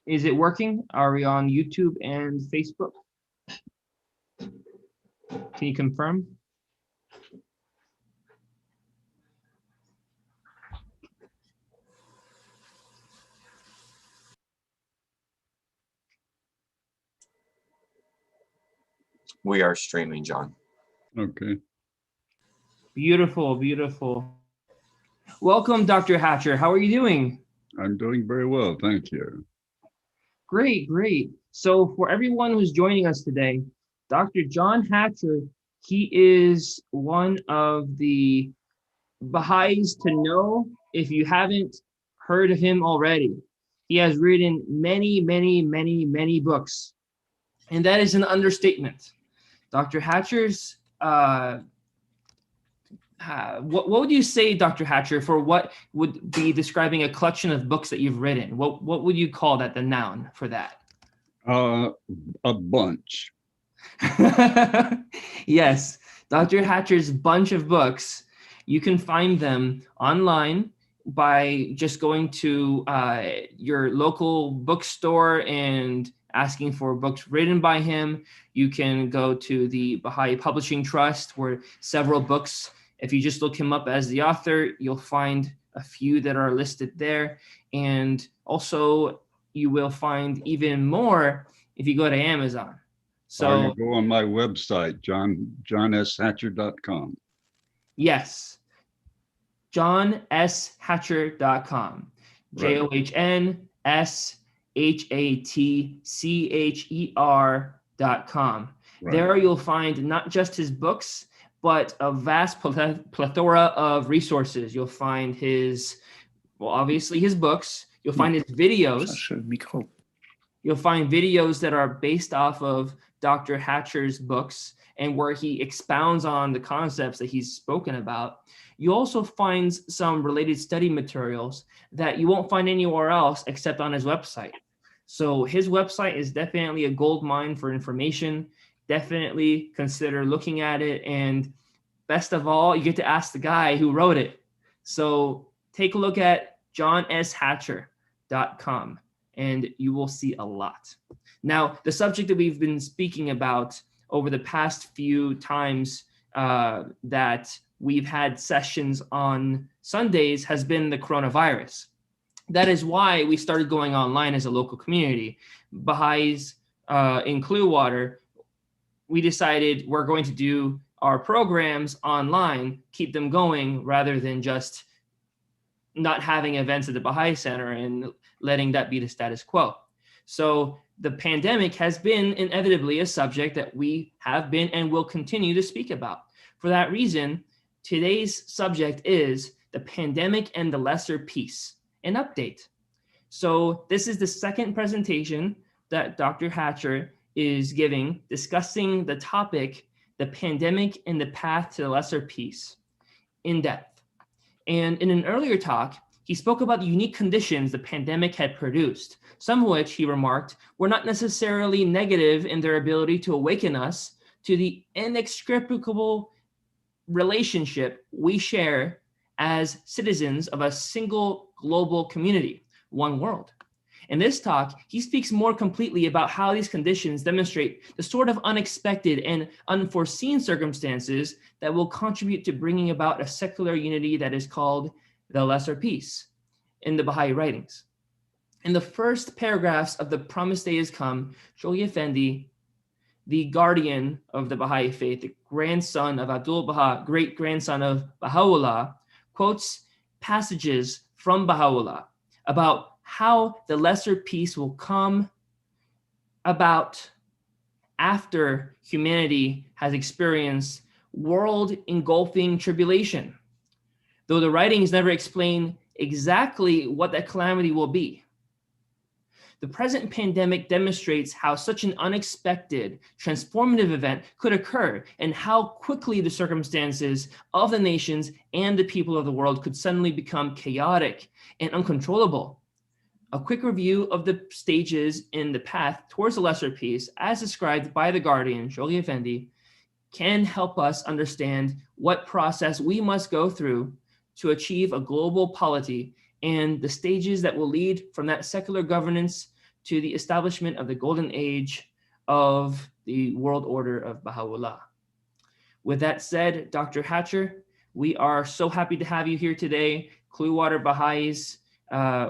Is it working? Are we on YouTube and Facebook? Can you confirm? We are streaming, John. Okay. Beautiful, beautiful. Welcome, Dr. Hatcher. How are you doing? I'm doing very well, thank you. Great, great. So for everyone who's joining us today, Dr. John Hatcher, he is one of the Baha'is to know if you haven't heard of him already. He has written many, many, many, many books, and that is an understatement. Dr. Hatcher's, what would you say, Dr. Hatcher, for what would be describing a collection of books that you've written? What would you call that, the noun for that? A bunch. Yes, Dr. Hatcher's bunch of books. You can find them online by just going to your local bookstore and asking for books written by him. You can go to the Baha'i Publishing Trust, where several books, if you just look him up as the author, you'll find a few that are listed there. And also, you will find even more if you go to Amazon. So you go on my website, johnshatcher.com. Yes, johnshatcher.com. JOHNSHATCHER.com. Right. There you'll find not just his books, but a vast plethora of resources. You'll find obviously his books. You'll find his videos. You'll find videos that are based off of Dr. Hatcher's books and where he expounds on the concepts that he's spoken about. You also find some related study materials that you won't find anywhere else except on his website. So his website is definitely a gold mine for information. Definitely consider looking at it. And best of all, you get to ask the guy who wrote it. So take a look at johnshatcher.com and you will see a lot. Now, the subject that we've been speaking about over the past few times that we've had sessions on Sundays has been the coronavirus. That is why we started going online as a local community. Baha'is in Clearwater, we decided we're going to do our programs online, keep them going rather than just not having events at the Baha'i Center and letting that be the status quo. So the pandemic has been inevitably a subject that we have been and will continue to speak about. For that reason, today's subject is the pandemic and the lesser peace, an update. So this is the second presentation that Dr. Hatcher is giving, discussing the topic, the pandemic and the path to the lesser peace, in depth. And in an earlier talk, he spoke about the unique conditions the pandemic had produced, some of which, he remarked, were not necessarily negative in their ability to awaken us to the inextricable relationship we share as citizens of a single global community, one world. In this talk, he speaks more completely about how these conditions demonstrate the sort of unexpected and unforeseen circumstances that will contribute to bringing about a secular unity that is called the lesser peace in the Baha'i writings. In the first paragraphs of The Promised Day Has Come, Shoghi Effendi, the guardian of the Baha'i faith, the grandson of Abdul Baha, great-grandson of Baha'u'llah, quotes passages from Baha'u'llah about how the lesser peace will come about after humanity has experienced world-engulfing tribulation, though the writings never explain exactly what that calamity will be. The present pandemic demonstrates how such an unexpected, transformative event could occur and how quickly the circumstances of the nations and the people of the world could suddenly become chaotic and uncontrollable. A quick review of the stages in the path towards the lesser peace, as described by the guardian, Shoghi Effendi, can help us understand what process we must go through to achieve a global polity and the stages that will lead from that secular governance to the establishment of the golden age of the world order of Baha'u'llah. With that said, Dr. Hatcher, we are so happy to have you here today. Clearwater Baha'is,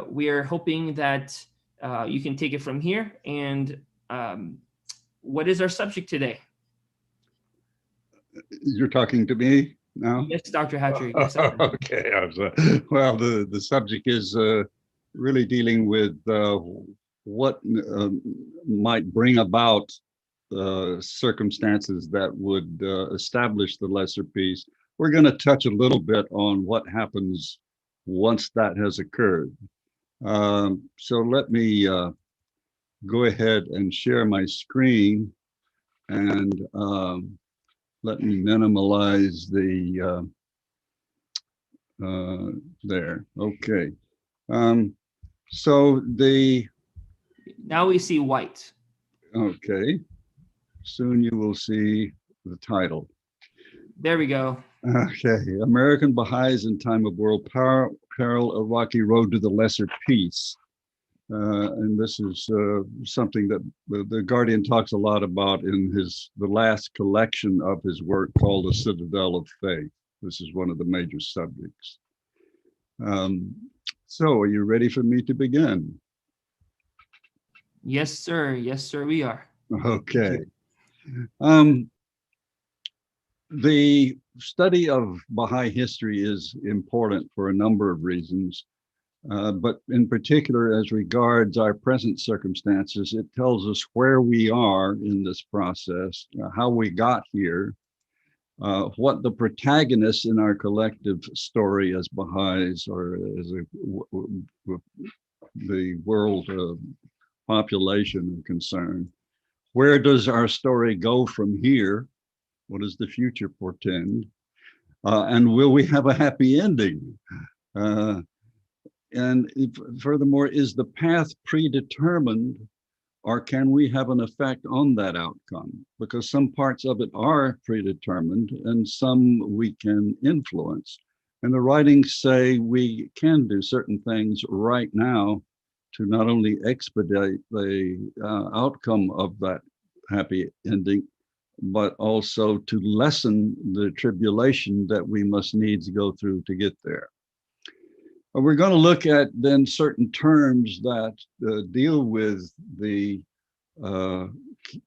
we are hoping that you can take it from here. And what is our subject today? You're talking to me now? Yes, Dr. Hatcher. Yes, I am. Okay. Well, the subject is really dealing with what might bring about circumstances that would establish the lesser peace. We're going to touch a little bit on what happens once that has occurred. So let me go ahead and share my screen, and let me minimize the there. Okay. So now we see white. Okay. Soon you will see the title. There we go. Okay. American Baha'is in Time of World Peril, a Rocky Road to the Lesser Peace. And this is something that the Guardian talks a lot about in the last collection of his work called The Citadel of Faith. This is one of the major subjects. So are you ready for me to begin? Yes, sir. Yes, sir, we are. Okay. The study of Baha'i history is important for a number of reasons. But in particular, as regards our present circumstances, it tells us where we are in this process, how we got here, what the protagonists in our collective story as Baha'is or as the world population are concerned. Where does our story go from here? What does the future portend? And will we have a happy ending? And furthermore, is the path predetermined, or can we have an effect on that outcome? Because some parts of it are predetermined and some we can influence. And the writings say we can do certain things right now to not only expedite the outcome of that happy ending, but also to lessen the tribulation that we must needs go through to get there. We're going to look at then certain terms that deal with the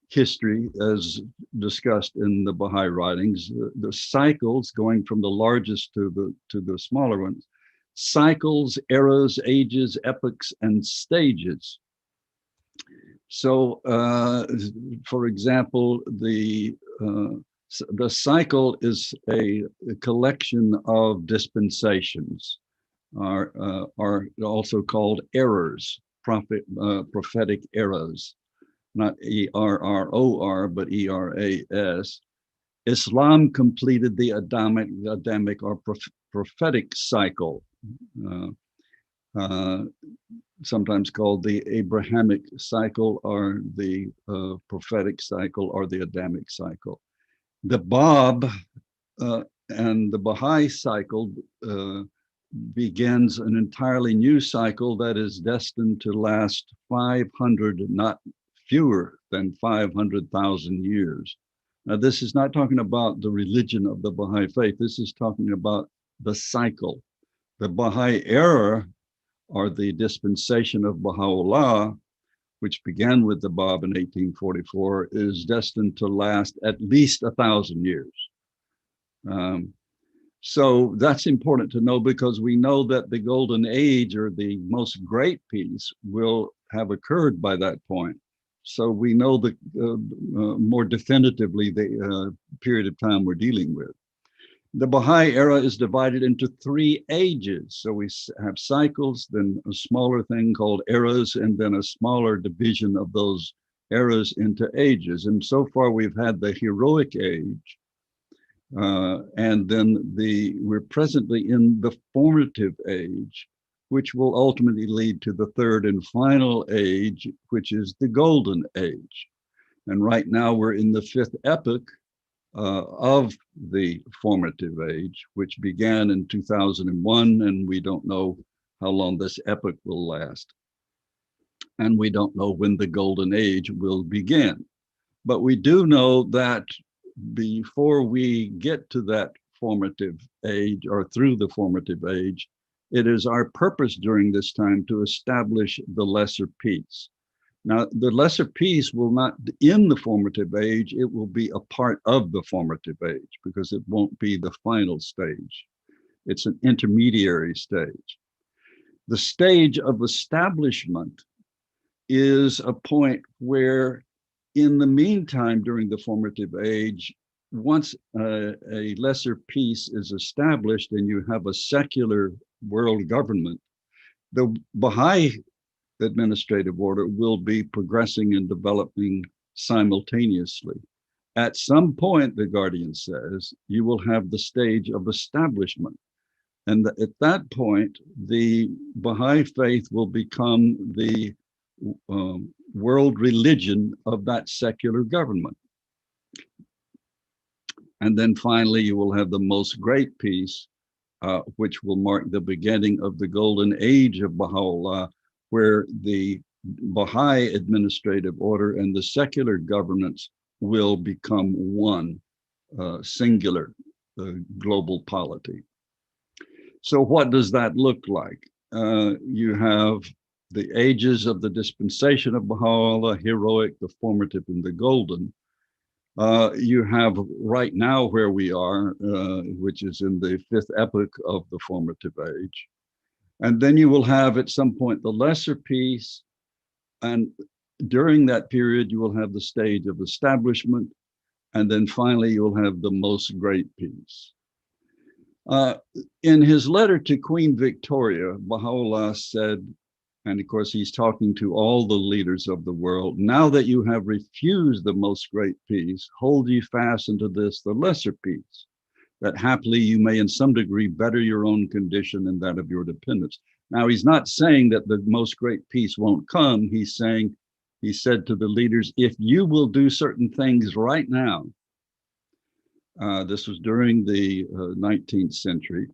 history as discussed in the Baha'i writings, the cycles going from the largest to the smaller ones, cycles, eras, ages, epochs, and stages. So, for example, the cycle is a collection of dispensations. Are also called eras, prophetic eras, not ERROR, but ERAS. Islam completed the Adamic or prophetic cycle, sometimes called the Abrahamic cycle or the prophetic cycle or the Adamic cycle. The Bab and the Baha'i cycle begins an entirely new cycle that is destined to last 500, not fewer than 500,000 years. Now, this is not talking about the religion of the Baha'i faith. This is talking about the cycle. The Baha'i era, or the dispensation of Baha'u'llah, which began with the Bab in 1844, is destined to last at least 1,000 years. So that's important to know, because we know that the golden age, or the most great peace, will have occurred by that point. So we know the more definitively the period of time we're dealing with. The Baha'i era is divided into 3 ages. So we have cycles, then a smaller thing called eras, and then a smaller division of those eras into ages. And so far we've had the heroic age, and then we're presently in the formative age, which will ultimately lead to the 3rd and final age, which is the golden age. And right now we're in the 5th epoch of the formative age, which began in 2001, and we don't know how long this epoch will last. and we don't know when the golden age will begin. But we do know that before we get to that formative age or through the formative age, it is our purpose during this time to establish the lesser peace. Now, the lesser peace will not end the formative age, it will be a part of the formative age because it won't be the final stage. It's an intermediary stage. The stage of establishment is a point where, in the meantime, during the formative age, once a lesser peace is established and you have a secular world government, the Baha'i administrative order will be progressing and developing simultaneously. At some point, the Guardian says, you will have the stage of establishment. And at that point, the Baha'i faith will become the world religion of that secular government. And then finally, you will have the most great peace, which will mark the beginning of the golden age of Baha'u'llah, where the Baha'i administrative order and the secular governance will become one singular global polity. So what does that look like? You have the ages of the dispensation of Baha'u'llah, heroic, the formative, and the golden. You have right now where we are, which is in the fifth epoch of the formative age. And then you will have at some point the lesser peace. And during that period, you will have the stage of establishment. And then finally, you'll have the most great peace. In his letter to Queen Victoria, Baha'u'llah said, and of course, he's talking to all the leaders of the world, now that you have refused the most great peace, hold ye fast unto this, the lesser peace, that happily you may in some degree better your own condition and that of your dependents. Now, he's not saying that the most great peace won't come. He's saying, he said to the leaders, if you will do certain things right now, this was during the 19th century,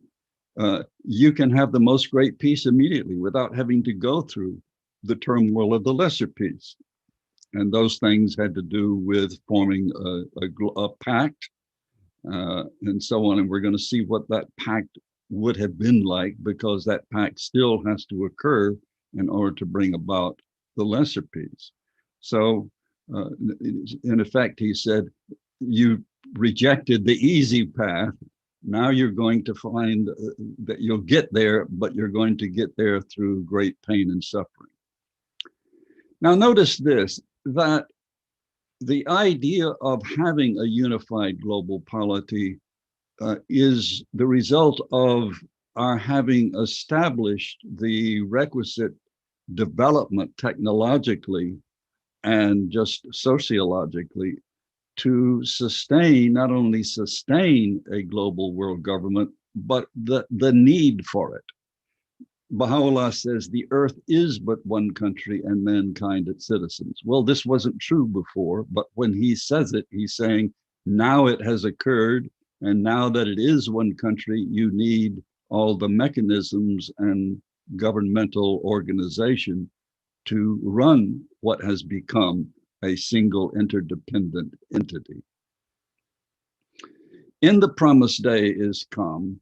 you can have the most great peace immediately without having to go through the turmoil of the lesser peace. And those things had to do with forming a pact and so on. And we're going to see what that pact would have been like, because that pact still has to occur in order to bring about the lesser peace. So in effect, he said, you rejected the easy path. Now you're going to find that you'll get there, but you're going to get there through great pain and suffering. Now notice this, that the idea of having a unified global polity is the result of our having established the requisite development technologically and just sociologically to sustain, not only sustain a global world government, but the need for it. Baha'u'llah says the earth is but one country and mankind its citizens. Well, this wasn't true before, but when he says it, he's saying now it has occurred, and now that it is one country, you need all the mechanisms and governmental organization to run what has become a single interdependent entity. In the promised day is come,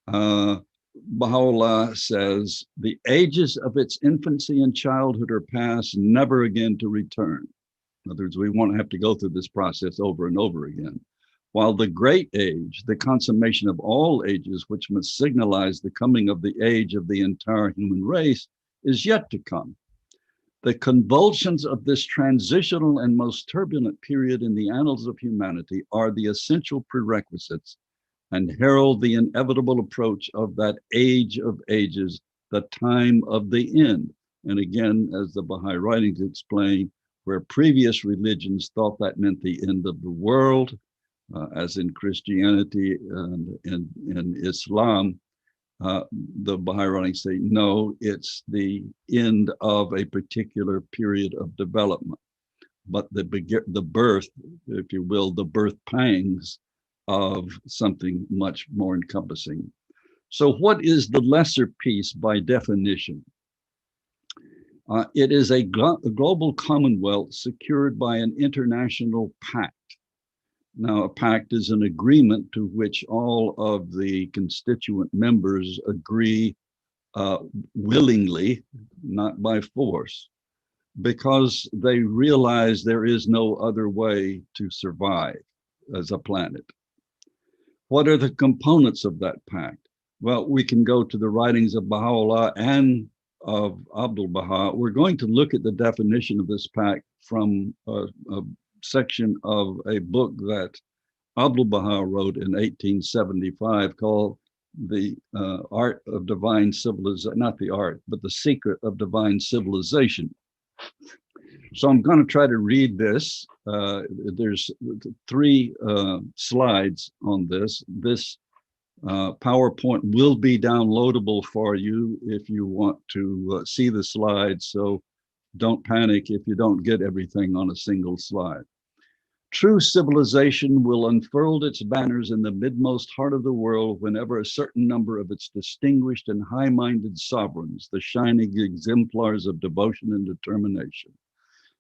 Baha'u'llah says, the ages of its infancy and childhood are past, never again to return. In other words, we won't have to go through this process over and over again. While the great age, the consummation of all ages, which must signalize the coming of the age of the entire human race, is yet to come. The convulsions of this transitional and most turbulent period in the annals of humanity are the essential prerequisites and herald the inevitable approach of that age of ages, the time of the end. And again, as the Baha'i writings explain, where previous religions thought that meant the end of the world, as in Christianity and in Islam, the Baha'i writings say, no, it's the end of a particular period of development. But the birth, if you will, the birth pangs of something much more encompassing. So what is the lesser peace by definition? It is a global commonwealth secured by an international pact. Now, a pact is an agreement to which all of the constituent members agree willingly, not by force, because they realize there is no other way to survive as a planet. What are the components of that pact? Well, we can go to the writings of Baha'u'llah and of Abdu'l-Baha. We're going to look at the definition of this pact from a section of a book that Abdu'l-Baha wrote in 1875 called The Art of Divine Civilization, not the art, but the secret of divine civilization. So I'm going to try to read this. There's 3 slides on this. This PowerPoint will be downloadable for you if you want to see the slides. So don't panic if you don't get everything on a single slide. True civilization will unfurl its banners in the midmost heart of the world whenever a certain number of its distinguished and high-minded sovereigns, the shining exemplars of devotion and determination,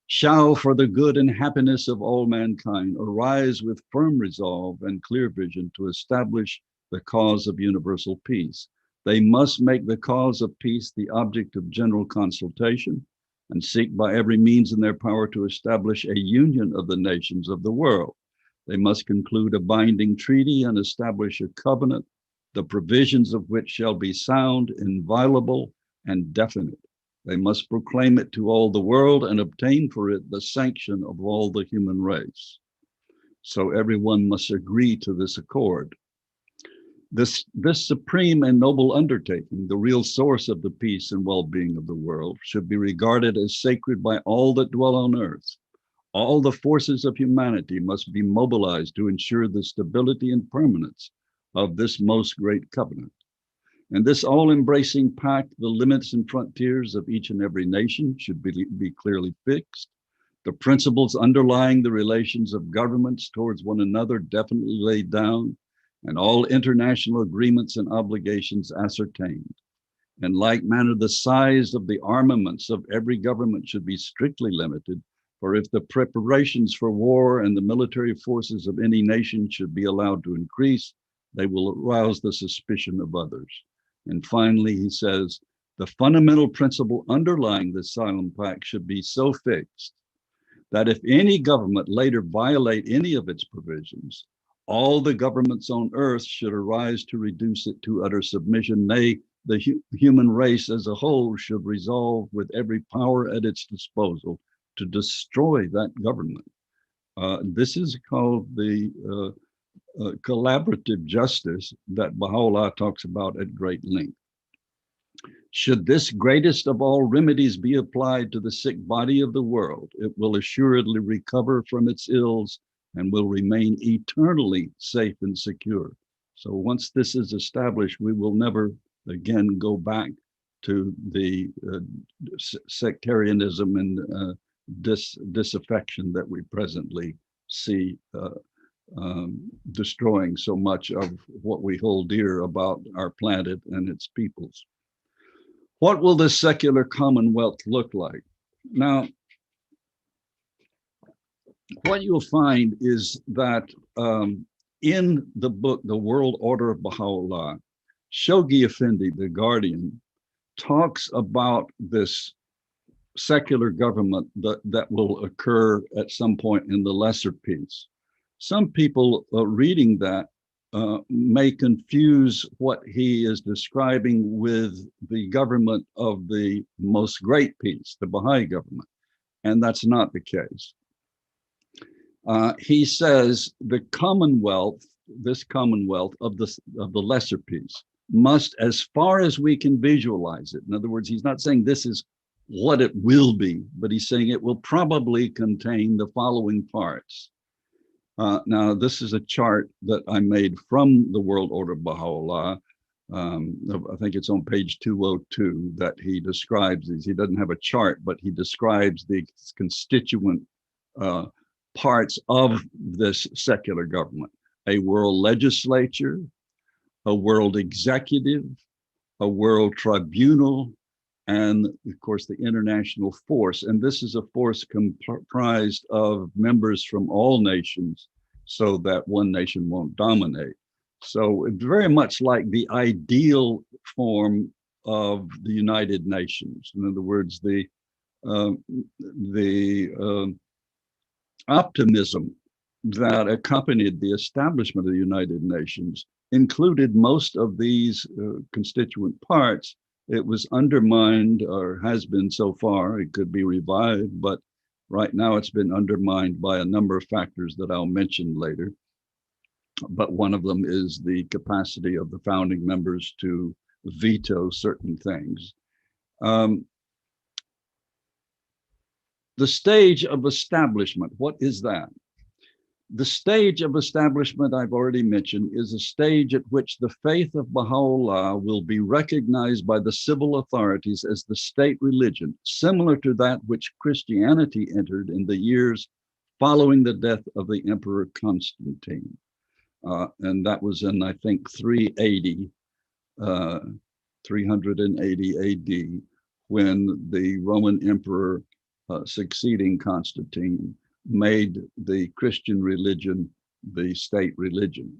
shall, for the good and happiness of all mankind, arise with firm resolve and clear vision to establish the cause of universal peace. They must make the cause of peace the object of general consultation and seek by every means in their power to establish a union of the nations of the world. They must conclude a binding treaty and establish a covenant, the provisions of which shall be sound, inviolable, and definite. They must proclaim it to all the world and obtain for it the sanction of all the human race. So everyone must agree to this accord. This supreme and noble undertaking, the real source of the peace and well-being of the world, should be regarded as sacred by all that dwell on earth. All the forces of humanity must be mobilized to ensure the stability and permanence of this most great covenant. And this all-embracing pact, the limits and frontiers of each and every nation should be clearly fixed. The principles underlying the relations of governments towards one another definitely laid down, and all international agreements and obligations ascertained. In like manner, the size of the armaments of every government should be strictly limited, for if the preparations for war and the military forces of any nation should be allowed to increase, they will arouse the suspicion of others. And finally, he says, the fundamental principle underlying the Asylum Pact should be so fixed that if any government later violate any of its provisions, all the governments on earth should arise to reduce it to utter submission. Nay, the human race as a whole should resolve with every power at its disposal to destroy that government. This is called the collaborative justice that Baha'u'llah talks about at great length. Should this greatest of all remedies be applied to the sick body of the world, it will assuredly recover from its ills and will remain eternally safe and secure. So once this is established, we will never again go back to the sectarianism and disaffection that we presently see destroying so much of what we hold dear about our planet and its peoples. What will this secular commonwealth look like? Now, what you'll find is that in the book, The World Order of Baha'u'llah, Shoghi Effendi, the Guardian, talks about this secular government that will occur at some point in the lesser peace. Some people reading that may confuse what he is describing with the government of the most great peace, the Baha'i government, and that's not the case. He says the commonwealth, this commonwealth of the lesser peace, must, as far as we can visualize it, in other words, he's not saying this is what it will be, but he's saying it will probably contain the following parts. Now, this is a chart that I made from the World Order of Baha'u'llah. I think it's on page 202 that he describes these. He doesn't have a chart, but he describes the constituent parts of this secular government: a world legislature, a world executive, a world tribunal, and of course the international force. And this is a force comprised of members from all nations so that one nation won't dominate. So it's very much like the ideal form of the United Nations. In other words, the optimism that accompanied the establishment of the United Nations included most of these constituent parts. It was undermined, or has been so far. It could be revived, but right now it's been undermined by a number of factors that I'll mention later. But one of them is the capacity of the founding members to veto certain things. The stage of establishment, what is that? The stage of establishment I've already mentioned is a stage at which the faith of Baha'u'llah will be recognized by the civil authorities as the state religion, similar to that which Christianity entered in the years following the death of the Emperor Constantine. And that was in, I think, 380 AD, when the Roman emperor succeeding Constantine made the Christian religion the state religion.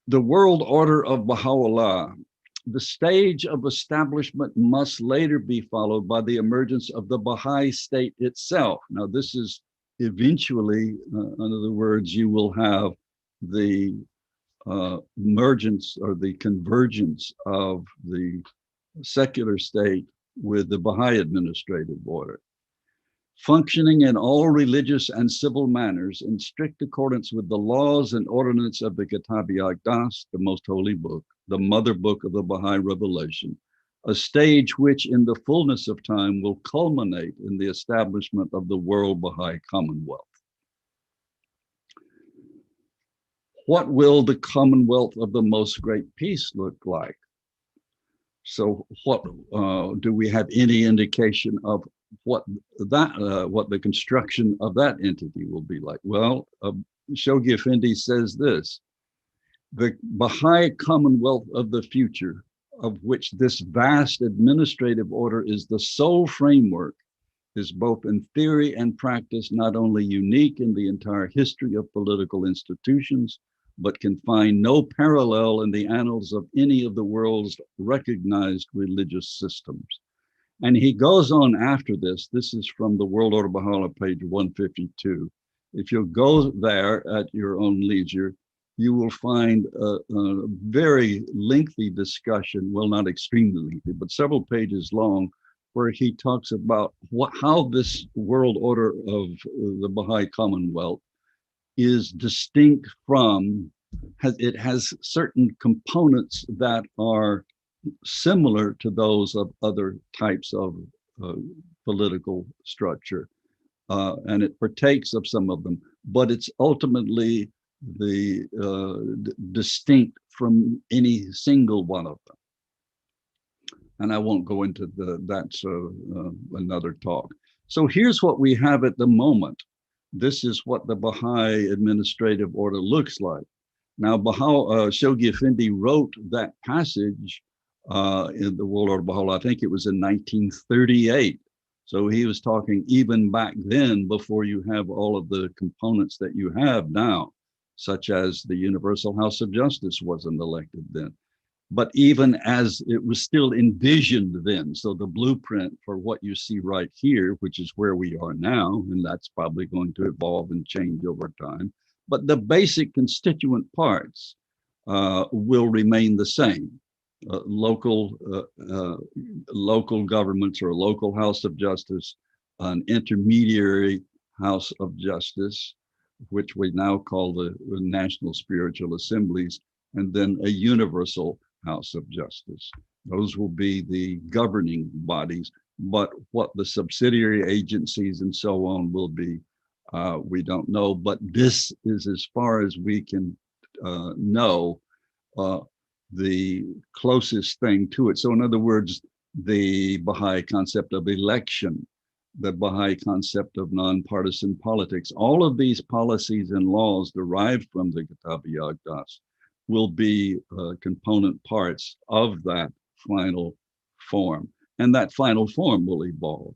The world order of Baha'u'llah, the stage of establishment must later be followed by the emergence of the Baha'i state itself. Now, this is eventually, in other words, you will have the emergence or the convergence of the secular state with the Baha'i administrative order, functioning in all religious and civil manners in strict accordance with the laws and ordinance of the Kitab-i-Aqdas, the most holy book, the mother book of the Baha'i revelation, a stage which in the fullness of time will culminate in the establishment of the World Baha'i Commonwealth. What will the Commonwealth of the Most Great Peace look like? So what do we have any indication of what the construction of that entity will be like? Well, Shoghi Effendi says this: the Baha'i Commonwealth of the future, of which this vast administrative order is the sole framework, is both in theory and practice not only unique in the entire history of political institutions, but can find no parallel in the annals of any of the world's recognized religious systems. And he goes on after this. This is from the World Order Baha'u'llah, page 152. If you'll go there at your own leisure, you will find a very lengthy discussion, well, not extremely lengthy, but several pages long, where he talks about how this world order of the Baha'i Commonwealth is distinct from, it has certain components that are similar to those of other types of political structure. And it partakes of some of them, but it's ultimately distinct from any single one of them. And I won't go into that's another talk. So here's what we have at the moment. This is what the Baha'i administrative order looks like. Now, Shoghi Effendi wrote that passage in the World Order Baha'u'llah, I think it was in 1938. So he was talking even back then, before you have all of the components that you have now, such as the Universal House of Justice wasn't elected then. But even as it was still envisioned then, so the blueprint for what you see right here, which is where we are now, and that's probably going to evolve and change over time, but the basic constituent parts will remain the same. Local governments or a local House of Justice, an intermediary House of Justice, which we now call the National Spiritual Assemblies, and then a universal House of Justice. Those will be the governing bodies, but what the subsidiary agencies and so on will be, we don't know. But this is, as far as we can know, the closest thing to it. So in other words, the Baha'i concept of election, the Baha'i concept of nonpartisan politics, all of these policies and laws derived from the Kitab-i-Aqdas will be component parts of that final form. And that final form will evolve.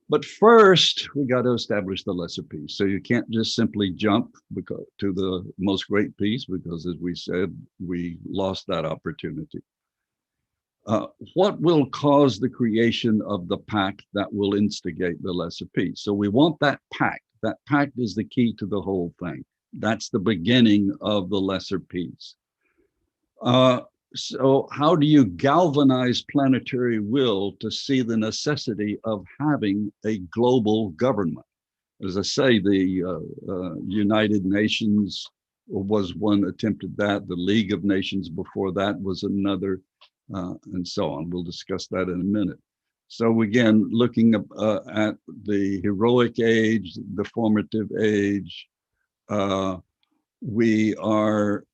But first, we got to establish the lesser piece. So you can't just simply jump to the most great piece, because as we said, we lost that opportunity. What will cause the creation of the pact that will instigate the lesser piece? So we want that pact. That pact is the key to the whole thing. That's the beginning of the lesser piece. So how do you galvanize planetary will to see the necessity of having a global government? As I say, the United Nations was one attempt at that. The League of Nations before that was another, and so on. We'll discuss that in a minute. So again, looking at the heroic age, the formative age, we are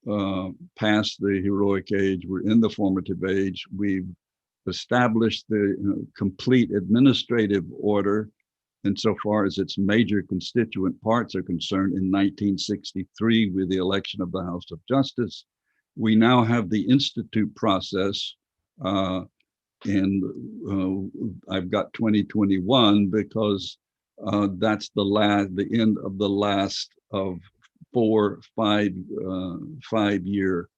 past the heroic age. We're in the formative age. We've established the complete administrative order insofar as its major constituent parts are concerned in 1963 with the election of the House of Justice. We now have the institute process, and I've got 2021 because that's the end of the last of 5-year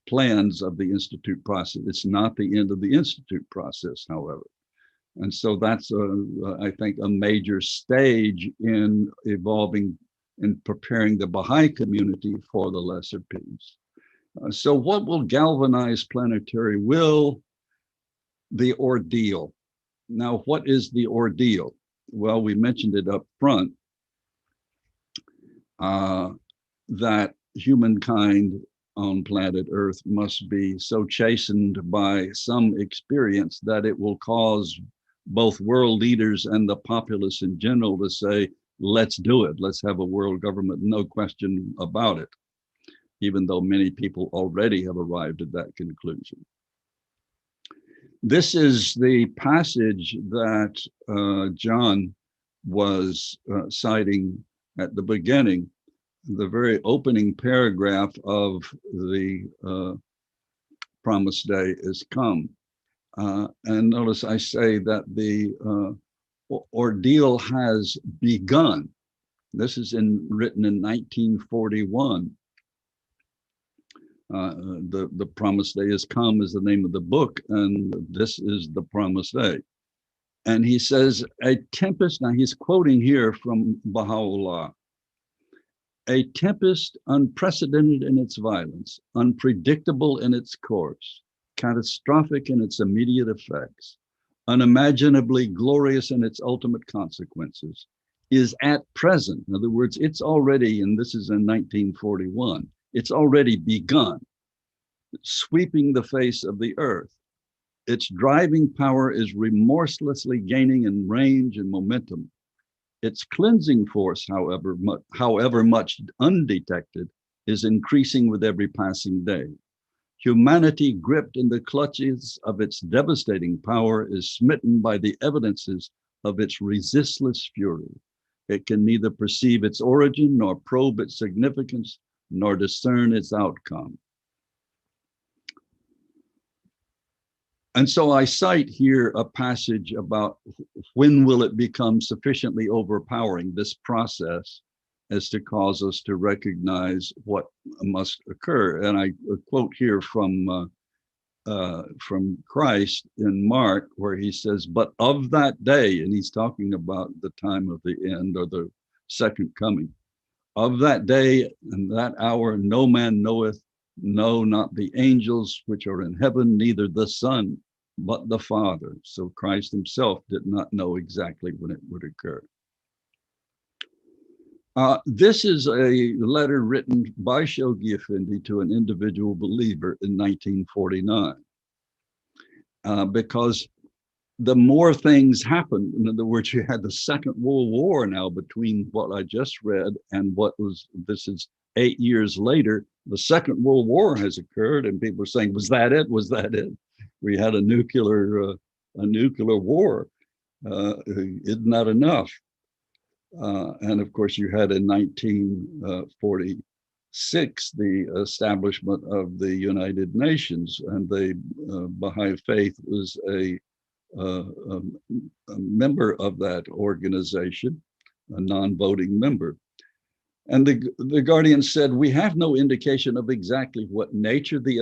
plans of the institute process. It's not the end of the institute process, however. And so that's, I think, a major stage in evolving and preparing the Baha'i community for the lesser piece. So what will galvanize planetary will? The ordeal. Now, what is the ordeal? Well, we mentioned it up front. That humankind on planet Earth must be so chastened by some experience that it will cause both world leaders and the populace in general to say, let's do it. Let's have a world government, no question about it, even though many people already have arrived at that conclusion. This is the passage that John was citing at the beginning, the very opening paragraph of the Promised Day is come. And notice I say that the ordeal has begun. This is written in 1941. The Promised Day is come is the name of the book, and this is the Promised Day. And he says, a tempest, now he's quoting here from Baha'u'llah, a tempest unprecedented in its violence, unpredictable in its course, catastrophic in its immediate effects, unimaginably glorious in its ultimate consequences, is at present. In other words, it's already, and this is in 1941, it's already begun, sweeping the face of the earth. Its driving power is remorselessly gaining in range and momentum. Its cleansing force, however much undetected, is increasing with every passing day. Humanity, gripped in the clutches of its devastating power, is smitten by the evidences of its resistless fury. It can neither perceive its origin, nor probe its significance, nor discern its outcome. And so I cite here a passage about when will it become sufficiently overpowering, this process, as to cause us to recognize what must occur. And I quote here from Christ in Mark, where he says, but of that day, and he's talking about the time of the end or the second coming, of that day and that hour, no man knoweth, no, not the angels which are in heaven, neither the Son, but the Father. So Christ himself did not know exactly when it would occur. This is a letter written by Shoghi Effendi to an individual believer in 1949. Because the more things happened, in other words, you had the Second World War now between what I just read and this is 8 years later, the Second World War has occurred, and people are saying, was that it? Was that it? We had a nuclear war. Isn't that enough? And of course, you had in 1946 the establishment of the United Nations, and the Baha'i Faith was a member of that organization, a non-voting member. And the Guardian said, we have no indication of exactly what nature the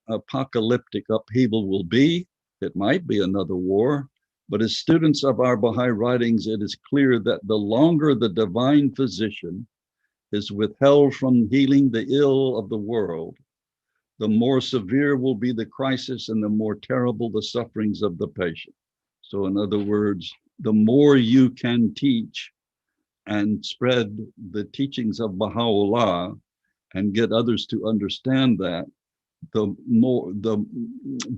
apocalyptic upheaval will be. It might be another war, but as students of our Baha'i writings, it is clear that the longer the divine physician is withheld from healing the ill of the world, the more severe will be the crisis and the more terrible the sufferings of the patient. So in other words, the more you can teach and spread the teachings of Baha'u'llah and get others to understand that, the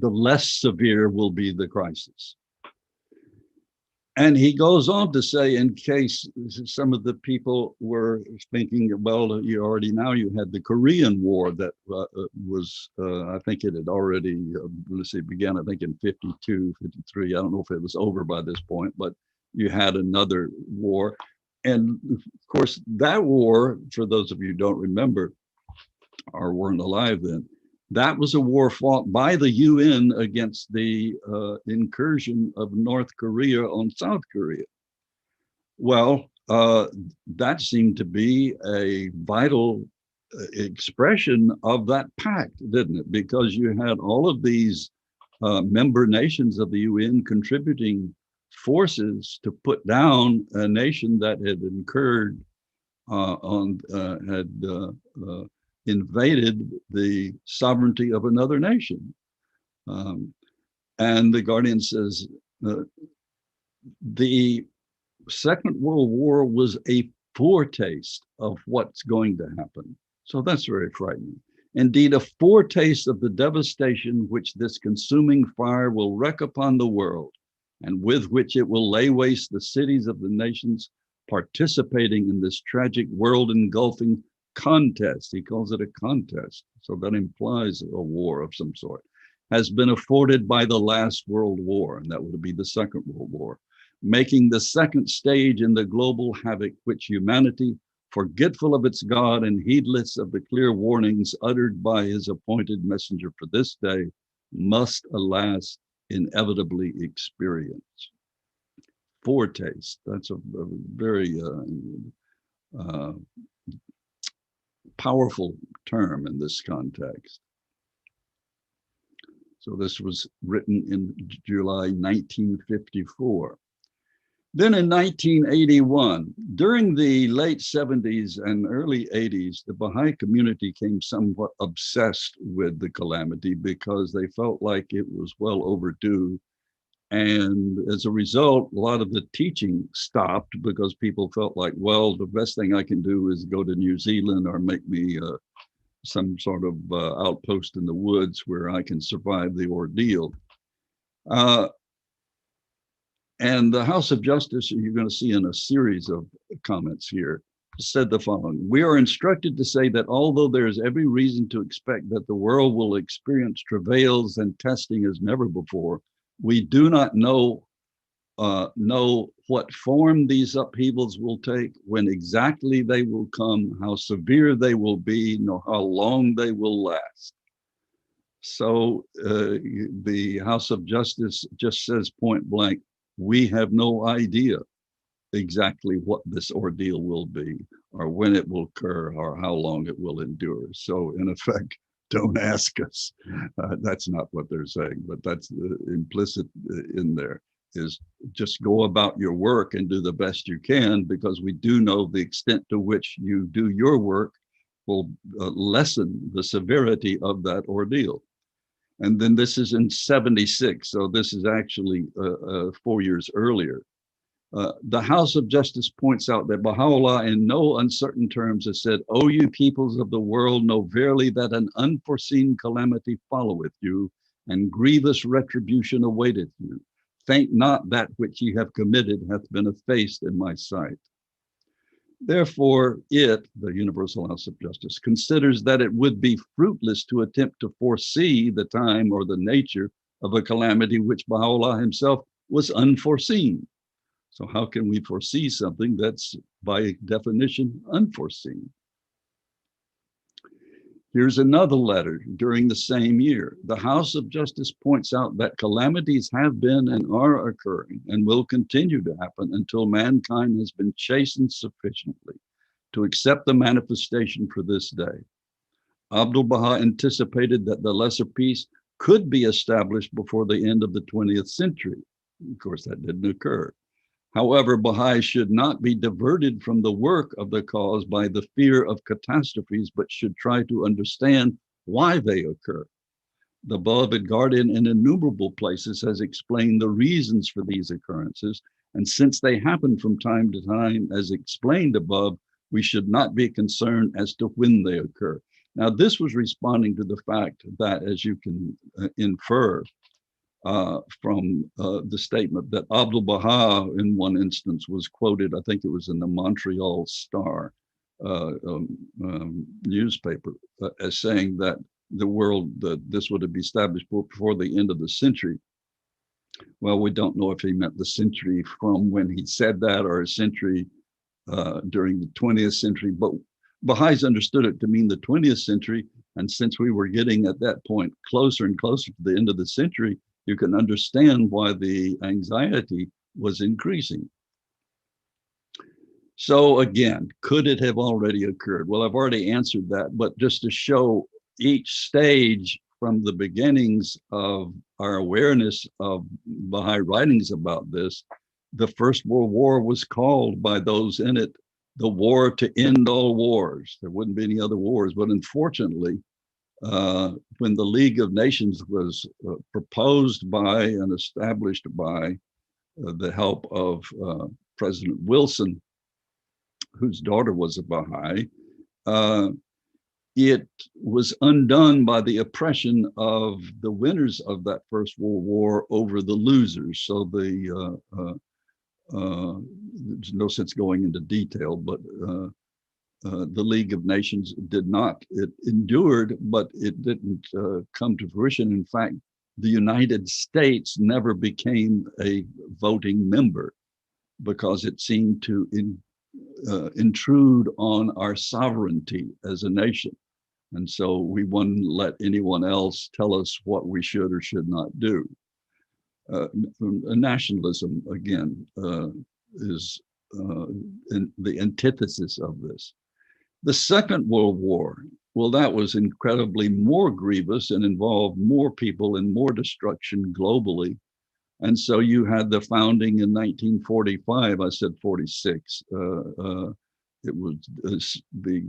less severe will be the crisis. And he goes on to say, in case some of the people were thinking, well, you had the Korean War that was, I think it had already, began, I think in 52, 53. I don't know if it was over by this point, but you had another war. And of course, that war, for those of you who don't remember or weren't alive then, that was a war fought by the UN against the incursion of North Korea on South Korea. Well, that seemed to be a vital expression of that pact, didn't it? Because you had all of these member nations of the UN contributing forces to put down a nation that had incurred invaded the sovereignty of another nation. And the Guardian says the Second World War was a foretaste of what's going to happen. So that's very frightening. Indeed, a foretaste of the devastation which this consuming fire will wreak upon the world, and with which it will lay waste the cities of the nations participating in this tragic world engulfing contest. He calls it a contest, so that implies a war of some sort, has been afforded by the last World War, and that would be the Second World War, making the second stage in the global havoc which humanity, forgetful of its God and heedless of the clear warnings uttered by his appointed messenger for this day, must, alas, inevitably experience. Foretaste, that's a very powerful term in this context. So this was written in July 1954. Then in 1981, during the late 70s and early 80s, the Baha'i community became somewhat obsessed with the calamity because they felt like it was well overdue. And as a result, a lot of the teaching stopped because people felt like, well, the best thing I can do is go to New Zealand or make me some sort of outpost in the woods where I can survive the ordeal. And the House of Justice, you're going to see in a series of comments here, said the following: we are instructed to say that although there is every reason to expect that the world will experience travails and testing as never before, we do not know what form these upheavals will take, when exactly they will come, how severe they will be, nor how long they will last. So the House of Justice just says point blank, we have no idea exactly what this ordeal will be, or when it will occur, or how long it will endure. So in effect, don't ask us. That's not what they're saying, but that's implicit in there, is just go about your work and do the best you can, because we do know the extent to which you do your work will lessen the severity of that ordeal. And then this is in 76, so this is actually 4 years earlier. The House of Justice points out that Baha'u'llah in no uncertain terms has said, "O you peoples of the world, know verily that an unforeseen calamity followeth you, and grievous retribution awaiteth you. Think not that which ye have committed hath been effaced in my sight." Therefore, it, the Universal House of Justice, considers that it would be fruitless to attempt to foresee the time or the nature of a calamity which Baha'u'llah himself was unforeseen. So how can we foresee something that's by definition unforeseen? Here's another letter during the same year. The House of Justice points out that calamities have been and are occurring and will continue to happen until mankind has been chastened sufficiently to accept the manifestation for this day. Abdu'l-Baha anticipated that the lesser peace could be established before the end of the 20th century. Of course, that didn't occur. However, Baha'is should not be diverted from the work of the cause by the fear of catastrophes, but should try to understand why they occur. The beloved guardian in innumerable places has explained the reasons for these occurrences, and since they happen from time to time, as explained above, we should not be concerned as to when they occur. Now, this was responding to the fact that, as you can infer, from the statement that Abdu'l-Baha in one instance was quoted, I think it was in the Montreal Star newspaper, as saying that the world, that this would be established before the end of the century. Well, we don't know if he meant the century from when he said that or a century during the 20th century, but Baha'is understood it to mean the 20th century. And since we were getting at that point closer and closer to the end of the century, you can understand why the anxiety was increasing. So again, could it have already occurred? Well, I've already answered that, but just to show each stage from the beginnings of our awareness of Baha'i writings about this, the First World War was called by those in it the war to end all wars. There wouldn't be any other wars, but unfortunately, when the League of Nations was proposed by and established by the help of President Wilson, whose daughter was a Baha'i, it was undone by the oppression of the winners of that First World War over the losers. So there's no sense going into detail, but the League of Nations did not. It endured, but it didn't come to fruition. In fact, the United States never became a voting member because it seemed to intrude on our sovereignty as a nation. And so we wouldn't let anyone else tell us what we should or should not do. Nationalism, again, is the antithesis of this. The Second World War, well, that was incredibly more grievous and involved more people and more destruction globally. And so you had the founding in 1945, I said 46. It was, the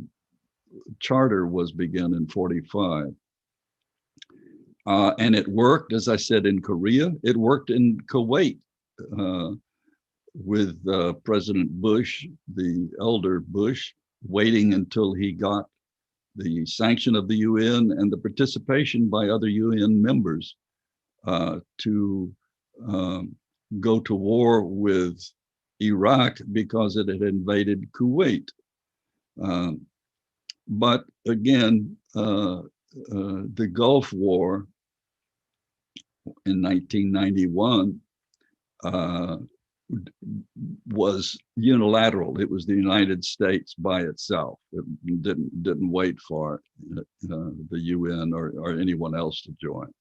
charter was begun in 45. And it worked, as I said, in Korea. It worked in Kuwait with President Bush, the elder Bush, waiting until he got the sanction of the UN and the participation by other UN members to go to war with Iraq because it had invaded Kuwait. But again, the Gulf War in 1991 was unilateral. It was the United States by itself. It didn't wait for the UN or anyone else to join.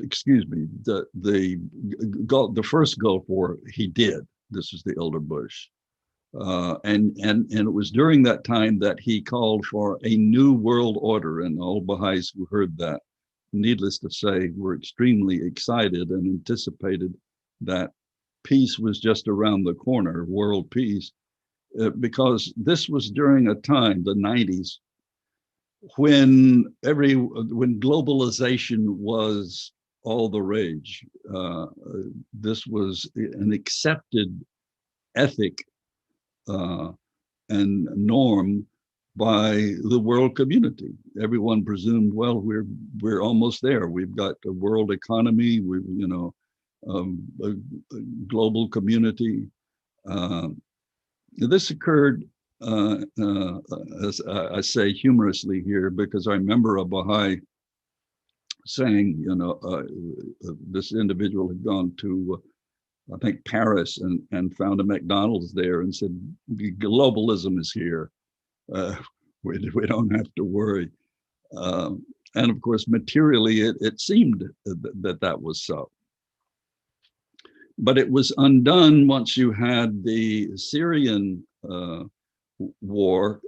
Excuse me. The first Gulf War he did. This is the elder Bush, and it was during that time that he called for a new world order, and all Baha'is who heard that, needless to say, were extremely excited and anticipated that peace was just around the corner, world peace, because this was during a time, the 90s, when globalization was all the rage. This was an accepted ethic and norm by the world community. Everyone presumed, well, we're almost there. We've got a world economy. A global community. This occurred, as I say humorously here, because I remember a Baha'i saying, this individual had gone to, I think, Paris and found a McDonald's there and said, globalism is here. We don't have to worry. And of course, materially, it seemed that was so. But it was undone once you had the Syrian war,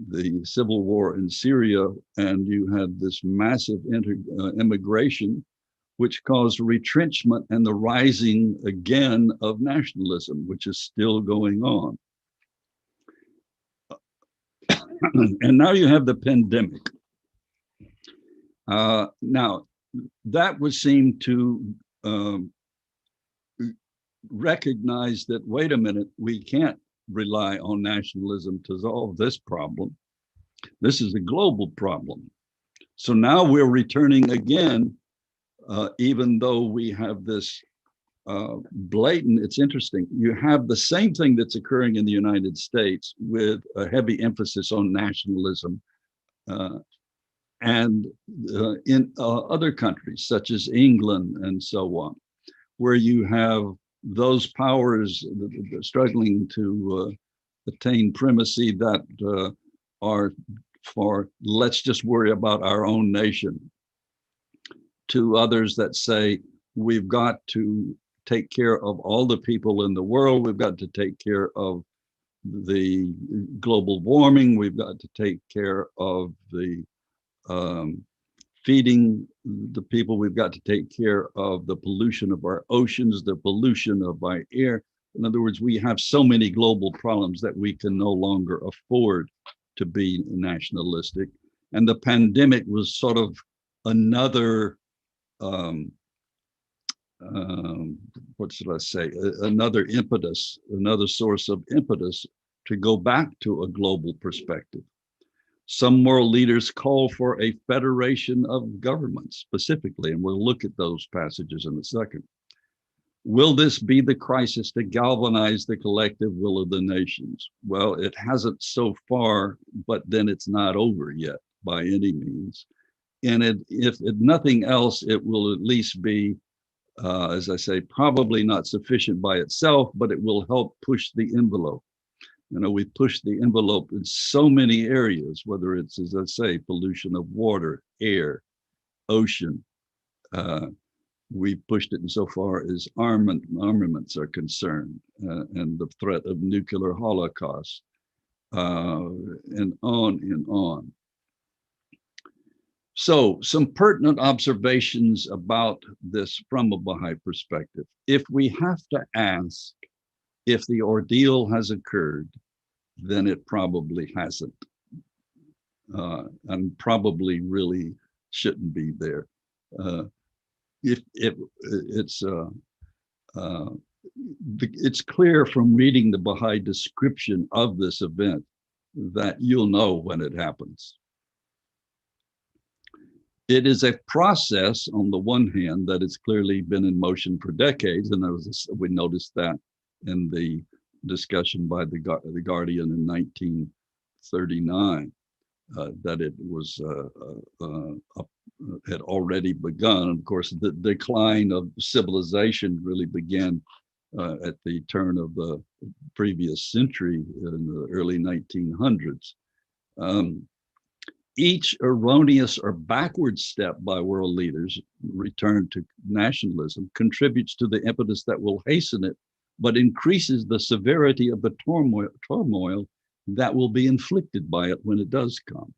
the civil war in Syria, and you had this massive immigration, which caused retrenchment and the rising again of nationalism, which is still going on. And now you have the pandemic. Now, that would seem to recognize that, wait a minute, we can't rely on nationalism to solve this problem. This is a global problem. So now we're returning again, even though we have this blatant, it's interesting, you have the same thing that's occurring in the United States with a heavy emphasis on nationalism and in other countries such as England and so on, where you have those powers struggling to attain primacy that are for, let's just worry about our own nation, to others that say, we've got to take care of all the people in the world, we've got to take care of the global warming, we've got to take care of the feeding the people, we've got to take care of the pollution of our oceans, the pollution of our air. In other words, we have so many global problems that we can no longer afford to be nationalistic. And the pandemic was sort of another, what should I say, another impetus, another source of impetus to go back to a global perspective. Some moral leaders call for a federation of governments specifically, and we'll look at those passages in a second. Will this be the crisis to galvanize the collective will of the nations? Well, it hasn't so far, but then it's not over yet by any means. And if nothing else, it will at least be, as I say, probably not sufficient by itself, but it will help push the envelope. You know, we push the envelope in so many areas, whether it's, as I say, pollution of water, air, ocean. We pushed it insofar as armaments are concerned, and the threat of nuclear holocaust, and on and on. So some pertinent observations about this from a Baha'i perspective. If we have to ask if the ordeal has occurred, then it probably hasn't, and probably really shouldn't be there. It's clear from reading the Baha'i description of this event that you'll know when it happens. It is a process, on the one hand, that has clearly been in motion for decades, and we noticed that in the discussion by the Guardian in 1939, that it was had already begun. Of course, the decline of civilization really began at the turn of the previous century in the early 1900s. Each erroneous or backward step by world leaders, return to nationalism, contributes to the impetus that will hasten it, but increases the severity of the turmoil that will be inflicted by it when it does come.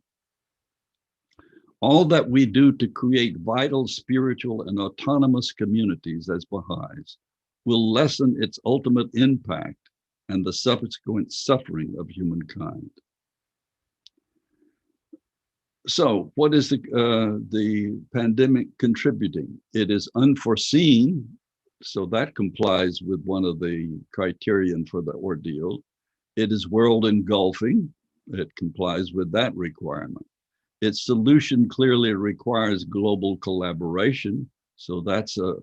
All that we do to create vital, spiritual, and autonomous communities as Baha'is will lessen its ultimate impact and the subsequent suffering of humankind. So what is the pandemic contributing? It is unforeseen, so that complies with one of the criterion for the ordeal. It is world engulfing, it complies with that requirement. Its solution clearly requires global collaboration, so that's a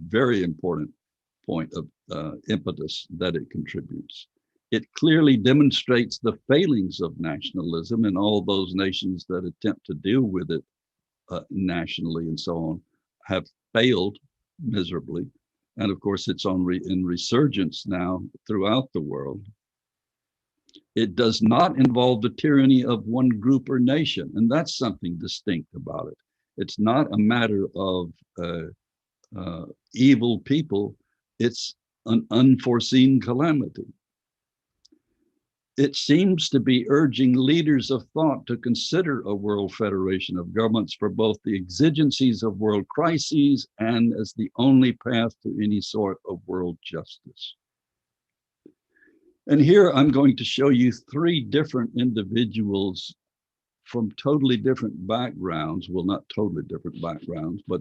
very important point of impetus that it contributes. It clearly demonstrates the failings of nationalism, and all those nations that attempt to deal with it nationally and so on have failed miserably. And of course, it's in resurgence now throughout the world. It does not involve the tyranny of one group or nation, and that's something distinct about it. It's not a matter of evil people, it's an unforeseen calamity. It seems to be urging leaders of thought to consider a world federation of governments for both the exigencies of world crises and as the only path to any sort of world justice. And here I'm going to show you three different individuals from totally different backgrounds. Well, not totally different backgrounds, but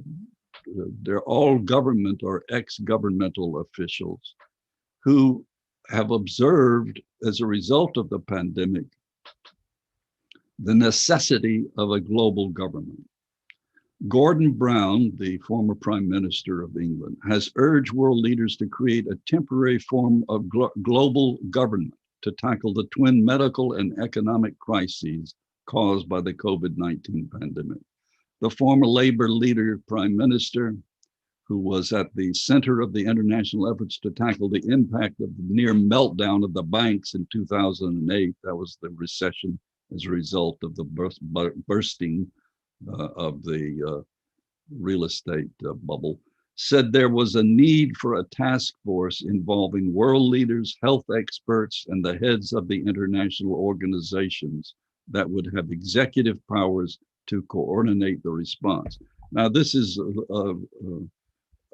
they're all government or ex-governmental officials who have observed, as a result of the pandemic, the necessity of a global government. Gordon Brown, the former Prime Minister of England, has urged world leaders to create a temporary form of global government to tackle the twin medical and economic crises caused by the COVID-19 pandemic. The former Labour leader, Prime Minister, who was at the center of the international efforts to tackle the impact of the near meltdown of the banks in 2008, that was the recession as a result of the bursting of the real estate bubble, said there was a need for a task force involving world leaders, health experts, and the heads of the international organizations that would have executive powers to coordinate the response. Now, this is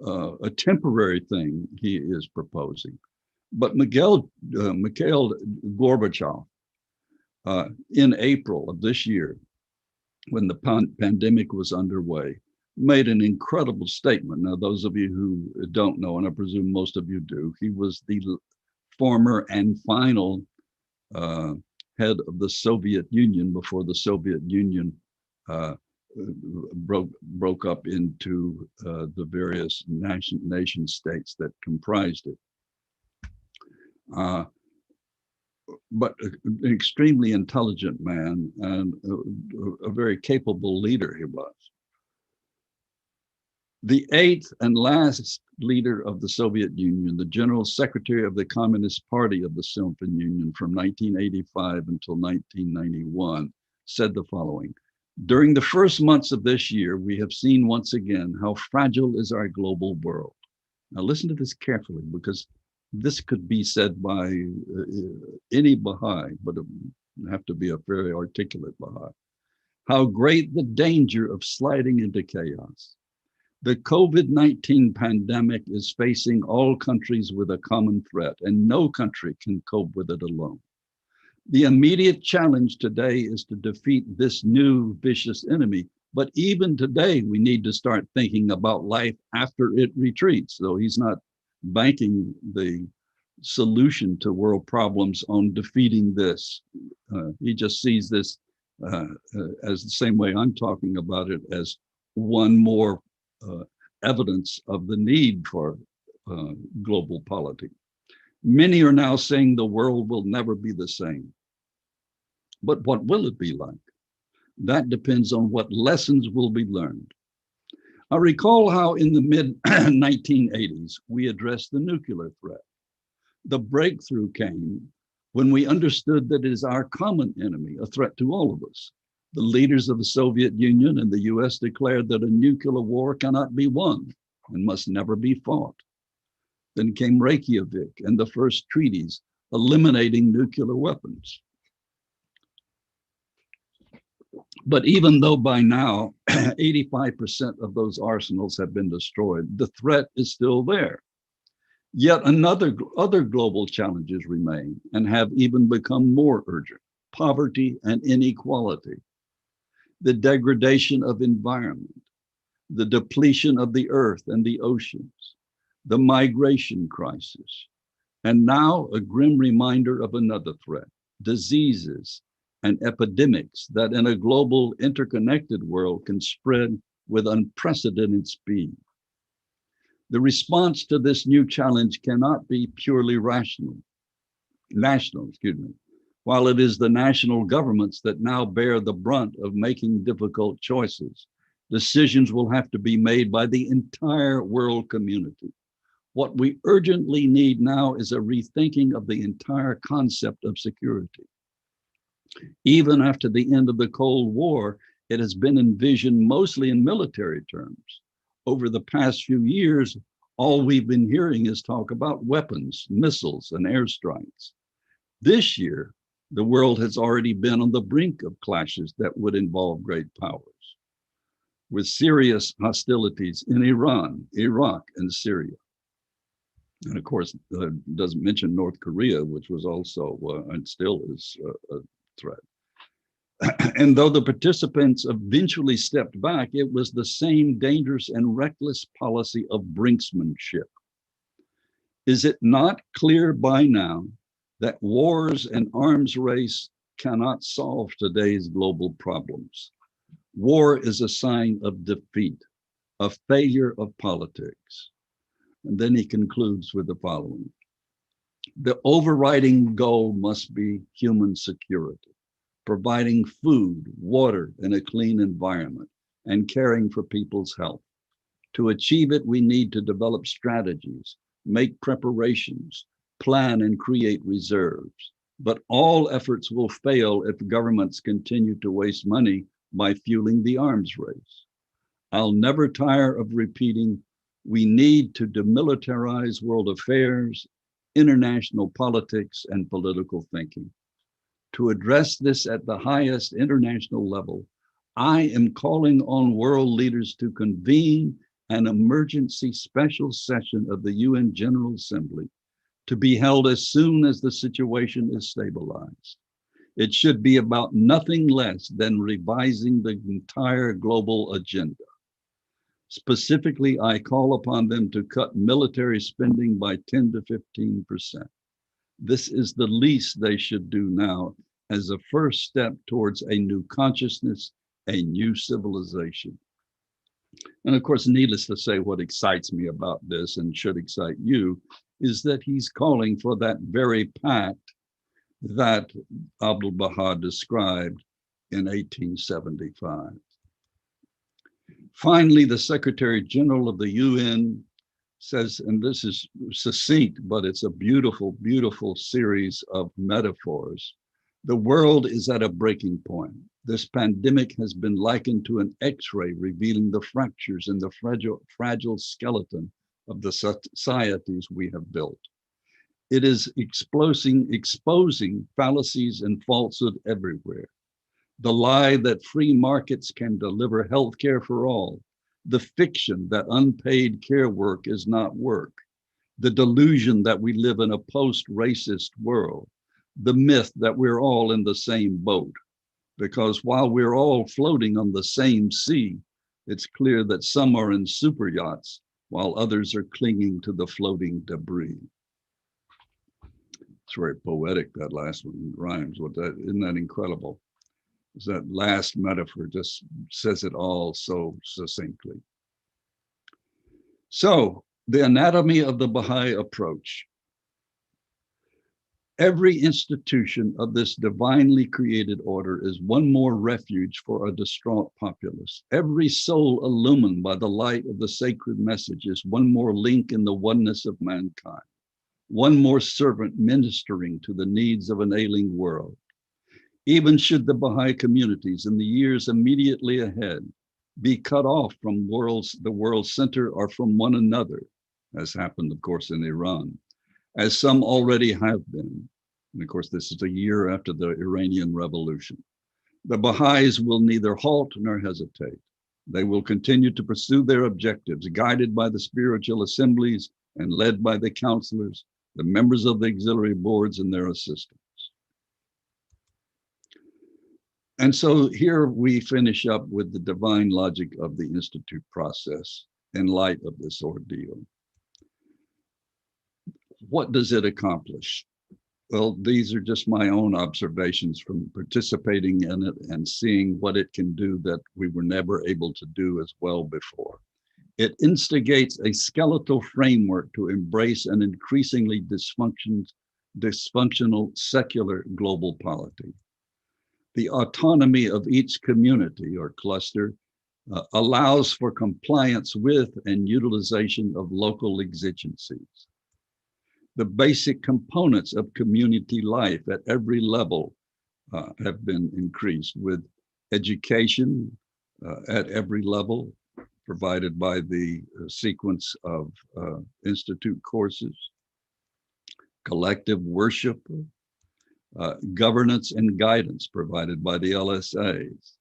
a temporary thing he is proposing, but Mikhail Gorbachev, in April of this year, when the pandemic was underway, made an incredible statement. Now, those of you who don't know, and I presume most of you do, he was the former and final head of the Soviet Union before the Soviet Union broke up into the various nation states that comprised it. But an extremely intelligent man and a very capable leader he was. The eighth and last leader of the Soviet Union, the General Secretary of the Communist Party of the Soviet Union from 1985 until 1991, said the following: "During the first months of this year, we have seen once again how fragile is our global world." Now listen to this carefully, because this could be said by any Baha'i, but it would have to be a very articulate Baha'i. How great the danger of sliding into chaos. The COVID-19 pandemic is facing all countries with a common threat, and no country can cope with it alone. The immediate challenge today is to defeat this new vicious enemy. But even today, we need to start thinking about life after it retreats. So he's not banking the solution to world problems on defeating this. He just sees this as the same way I'm talking about it, as one more evidence of the need for global polity. Many are now saying the world will never be the same. But what will it be like? That depends on what lessons will be learned. I recall how in the mid-1980s, we addressed the nuclear threat. The breakthrough came when we understood that it is our common enemy, a threat to all of us. The leaders of the Soviet Union and the US declared that a nuclear war cannot be won and must never be fought. Then came Reykjavik and the first treaties eliminating nuclear weapons. But even though by now 85% of those arsenals have been destroyed, the threat is still there. Yet other global challenges remain and have even become more urgent: poverty and inequality, the degradation of environment, the depletion of the earth and the oceans, the migration crisis, and now a grim reminder of another threat: diseases and epidemics that in a global interconnected world can spread with unprecedented speed. The response to this new challenge cannot be purely national, while it is the national governments that now bear the brunt of making difficult choices. Decisions will have to be made by the entire world community. What we urgently need now is a rethinking of the entire concept of security. Even after the end of the Cold War, it has been envisioned mostly in military terms. Over the past few years, all we've been hearing is talk about weapons, missiles, and airstrikes. This year, the world has already been on the brink of clashes that would involve great powers, with serious hostilities in Iran, Iraq, and Syria. And of course, doesn't mention North Korea, which was also and still is a threat. And though the participants eventually stepped back, it was the same dangerous and reckless policy of brinksmanship. Is it not clear by now that wars and arms race cannot solve today's global problems? War is a sign of defeat, a failure of politics. And then he concludes with the following. The overriding goal must be human security, providing food, water, and a clean environment, and caring for people's health. To achieve it, we need to develop strategies, make preparations, plan and create reserves. But all efforts will fail if governments continue to waste money by fueling the arms race. I'll never tire of repeating, we need to demilitarize world affairs, international politics, and political thinking. To address this at the highest international level, I am calling on world leaders to convene an emergency special session of the UN General Assembly to be held as soon as the situation is stabilized. It should be about nothing less than revising the entire global agenda. Specifically, I call upon them to cut military spending by 10 to 15%. This is the least they should do now as a first step towards a new consciousness, a new civilization. And of course, needless to say, what excites me about this and should excite you is that he's calling for that very pact that Abdu'l-Baha described in 1875. Finally, the Secretary General of the UN says, and this is succinct, but it's a beautiful, beautiful series of metaphors. The world is at a breaking point. This pandemic has been likened to an X-ray revealing the fractures in the fragile skeleton of the societies we have built. It is exposing fallacies and falsehood everywhere. The lie that free markets can deliver health care for all, the fiction that unpaid care work is not work, the delusion that we live in a post-racist world, the myth that we're all in the same boat, because while we're all floating on the same sea, it's clear that some are in super yachts while others are clinging to the floating debris. It's very poetic, that last one rhymes with that. Isn't that incredible? That last metaphor just says it all so succinctly. So, the anatomy of the Baha'i approach. Every institution of this divinely created order is one more refuge for a distraught populace. Every soul illumined by the light of the sacred message is one more link in the oneness of mankind, one more servant ministering to the needs of an ailing world. Even should the Baha'i communities in the years immediately ahead be cut off from the world center or from one another, as happened, of course, in Iran, as some already have been. And of course, this is a year after the Iranian Revolution. The Baha'is will neither halt nor hesitate. They will continue to pursue their objectives, guided by the spiritual assemblies and led by the counselors, the members of the auxiliary boards and their assistants. And so here we finish up with the divine logic of the Institute process in light of this ordeal. What does it accomplish? Well, these are just my own observations from participating in it and seeing what it can do that we were never able to do as well before. It instigates a skeletal framework to embrace an increasingly dysfunctional secular global polity. The autonomy of each community or cluster allows for compliance with and utilization of local exigencies. The basic components of community life at every level have been increased, with education at every level provided by the sequence of institute courses, collective worship, governance and guidance provided by the LSAs,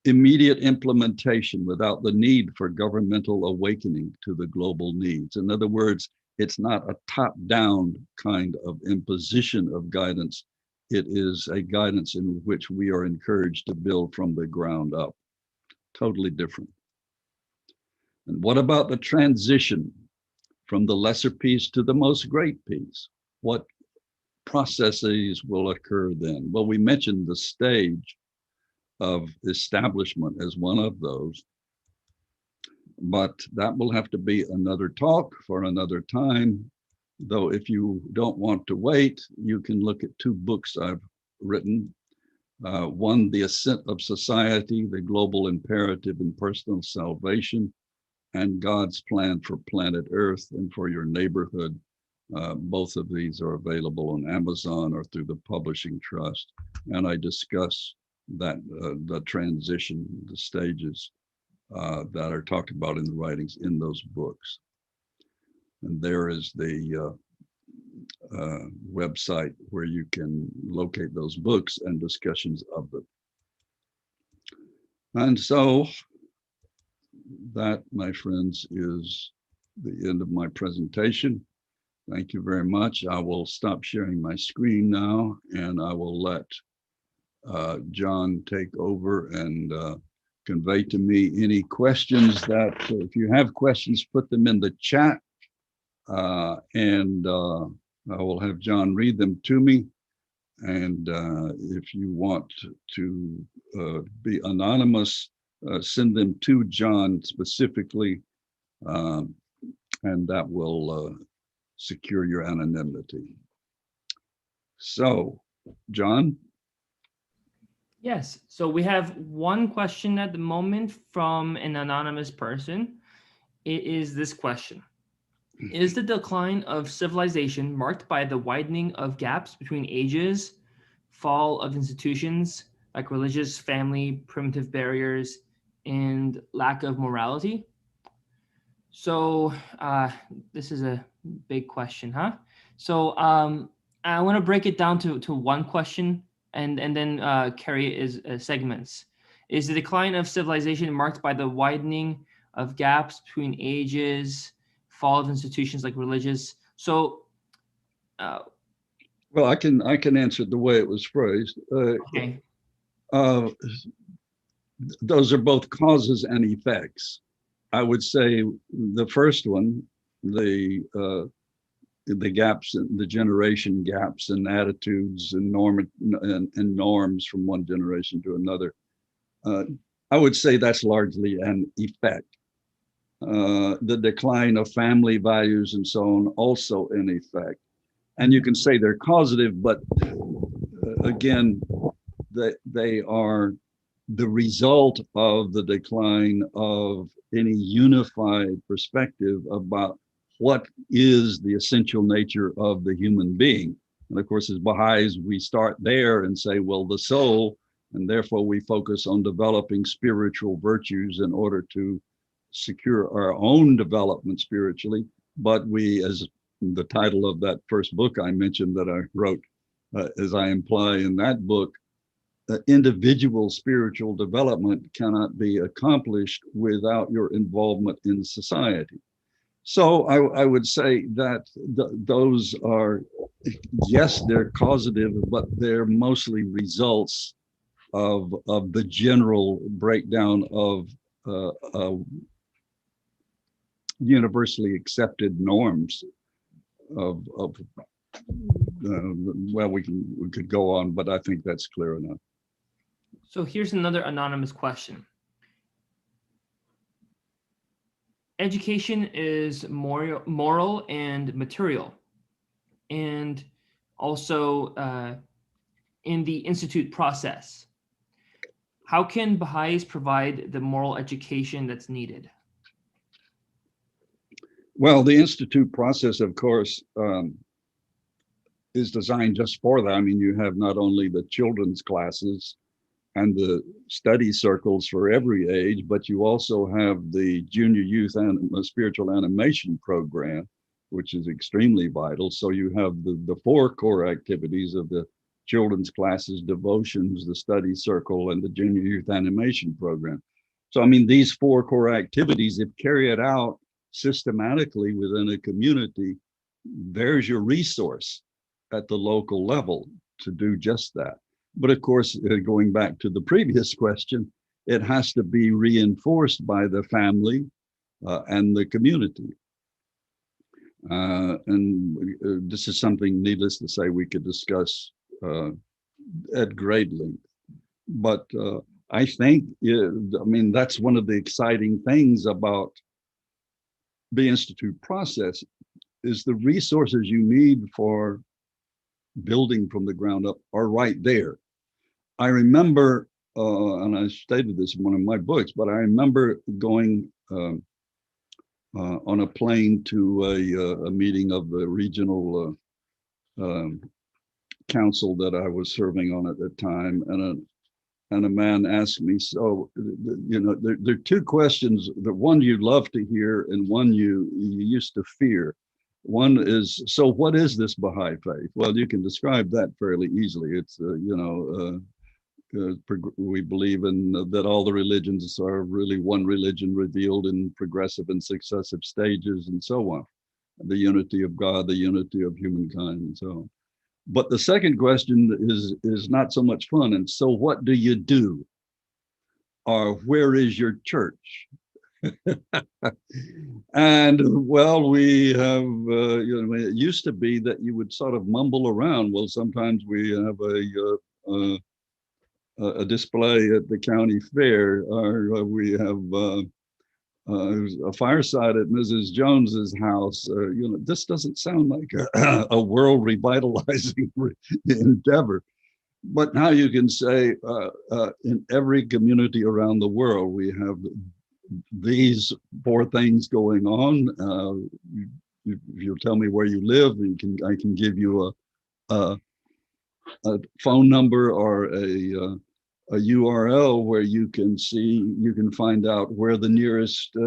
immediate implementation without the need for governmental awakening to the global needs. In other words, it's not a top-down kind of imposition of guidance. It is a guidance in which we are encouraged to build from the ground up. Totally different. And what about the transition from the lesser peace to the most great peace? What processes will occur then? Well, we mentioned the stage of establishment as one of those, but that will have to be another talk for another time. Though if you don't want to wait, you can look at two books I've written. One, The Ascent of Society, The Global Imperative in Personal Salvation, and God's Plan for Planet Earth and for Your Neighborhood. Both of these are available on Amazon or through the Publishing Trust. And I discuss that the transition, the stages that are talked about in the writings in those books. And there is the website where you can locate those books and discussions of them. And so that, my friends, is the end of my presentation. Thank you very much. I will stop sharing my screen now, and I will let John take over and convey to me any questions that, if you have questions, put them in the chat, and I will have John read them to me. And if you want to be anonymous, send them to John specifically, and that will secure your anonymity. So, John? Yes, so we have one question at the moment from an anonymous person. It is this question. Is the decline of civilization marked by the widening of gaps between ages, fall of institutions like religious, family, primitive barriers, and lack of morality? So this is a big question, huh? So I want to break it down to one question and then carry it as segments. Is the decline of civilization marked by the widening of gaps between ages, fall of institutions like religious? So, well, I can answer it the way it was phrased. Okay. Those are both causes and effects. I would say the first one, the gaps, the generation gaps and attitudes and norms from one generation to another. I would say that's largely an effect. The decline of family values and so on, also an effect. And you can say they're causative, but again, they are the result of the decline of any unified perspective about what is the essential nature of the human being. And of course, as Baha'is, we start there and say, well, the soul, and therefore we focus on developing spiritual virtues in order to secure our own development spiritually. But we, as the title of that first book I mentioned that I wrote, as I imply in that book, individual spiritual development cannot be accomplished without your involvement in society. So I would say that those are, yes, they're causative, but they're mostly results of the general breakdown of universally accepted norms of well, we could go on, but I think that's clear enough. So here's another anonymous question. Education is moral and material, and also in the institute process. How can Baha'is provide the moral education that's needed? Well, the Institute process, of course, is designed just for that. I mean, you have not only the children's classes and the study circles for every age, but you also have the junior youth and spiritual animation program, which is extremely vital. So you have the four core activities of the children's classes, devotions, the study circle, and the junior youth animation program. So, I mean, these four core activities, if carried out systematically within a community, there's your resource at the local level to do just that. But of course, going back to the previous question, it has to be reinforced by the family and the community. This is something, needless to say, we could discuss at great length. But I think, I mean, that's one of the exciting things about the Institute process is the resources you need for building from the ground up are right there. I remember, and I stated this in one of my books, but I remember going on a plane to a meeting of the regional council that I was serving on at the time, and a man asked me, so, you know, there are two questions, the one you love to hear and one you used to fear. One is, so what is this Baha'i faith? Well, you can describe that fairly easily. It's, we believe in that all the religions are really one religion revealed in progressive and successive stages and so on. The unity of God, the unity of humankind and so on. But the second question is not so much fun. And so what do you do? Or where is your church? And well, we have, it used to be that you would sort of mumble around. Well, sometimes we have a display at the county fair, or we have a fireside at Mrs. Jones's house. This doesn't sound like a world revitalizing endeavor. But now you can say in every community around the world, we have these four things going on. If you'll tell me where you live, I can give you a phone number or a URL where you can find out where the nearest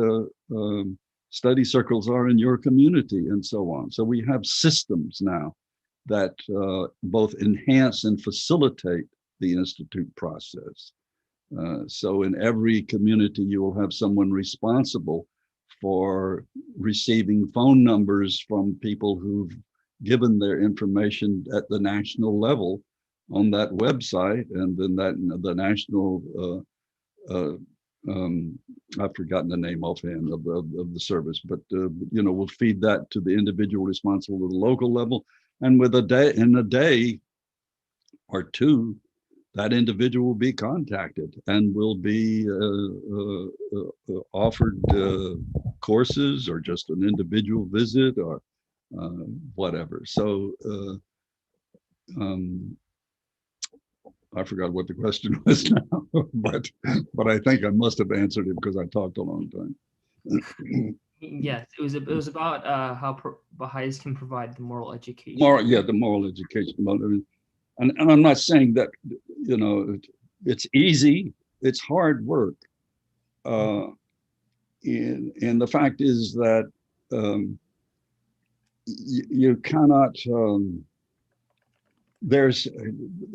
study circles are in your community and so on. So we have systems now that both enhance and facilitate the Institute process. So in every community, you will have someone responsible for receiving phone numbers from people who've given their information at the national level on that website, and then the national, I've forgotten the name offhand of the service, but we'll feed that to the individual responsible at the local level, and in a day or two, that individual will be contacted and will be offered courses or just an individual visit or whatever. So I forgot what the question was now, but I think I must have answered it because I talked a long time. Yes, it was about how Baha'is can provide the moral education. The moral education. And I'm not saying that, it's easy, it's hard work. And the fact is that you cannot,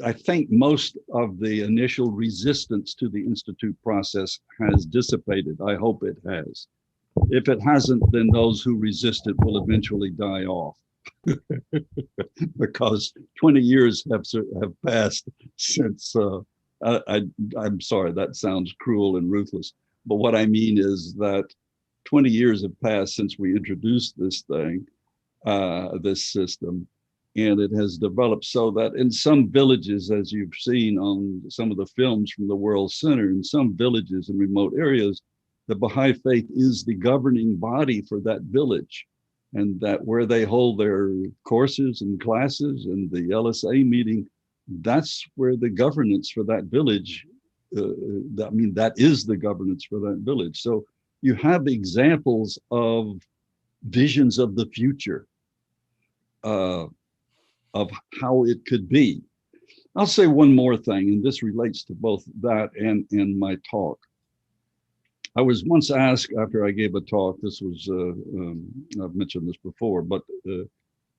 I think most of the initial resistance to the Institute process has dissipated. I hope it has. If it hasn't, then those who resist it will eventually die off. Because 20 years have passed since, I'm sorry, that sounds cruel and ruthless. But what I mean is that 20 years have passed since we introduced this thing, this system, and it has developed so that in some villages, as you've seen on some of the films from the World Center, in some villages in remote areas, the Baha'i faith is the governing body for that village. And that where they hold their courses and classes and the LSA meeting, that's where the governance for that village I mean, that is the governance for that village. So you have examples of visions of the future, of how it could be. I'll say one more thing, and this relates to both that and my talk. I was once asked after I gave a talk, this was, I've mentioned this before, but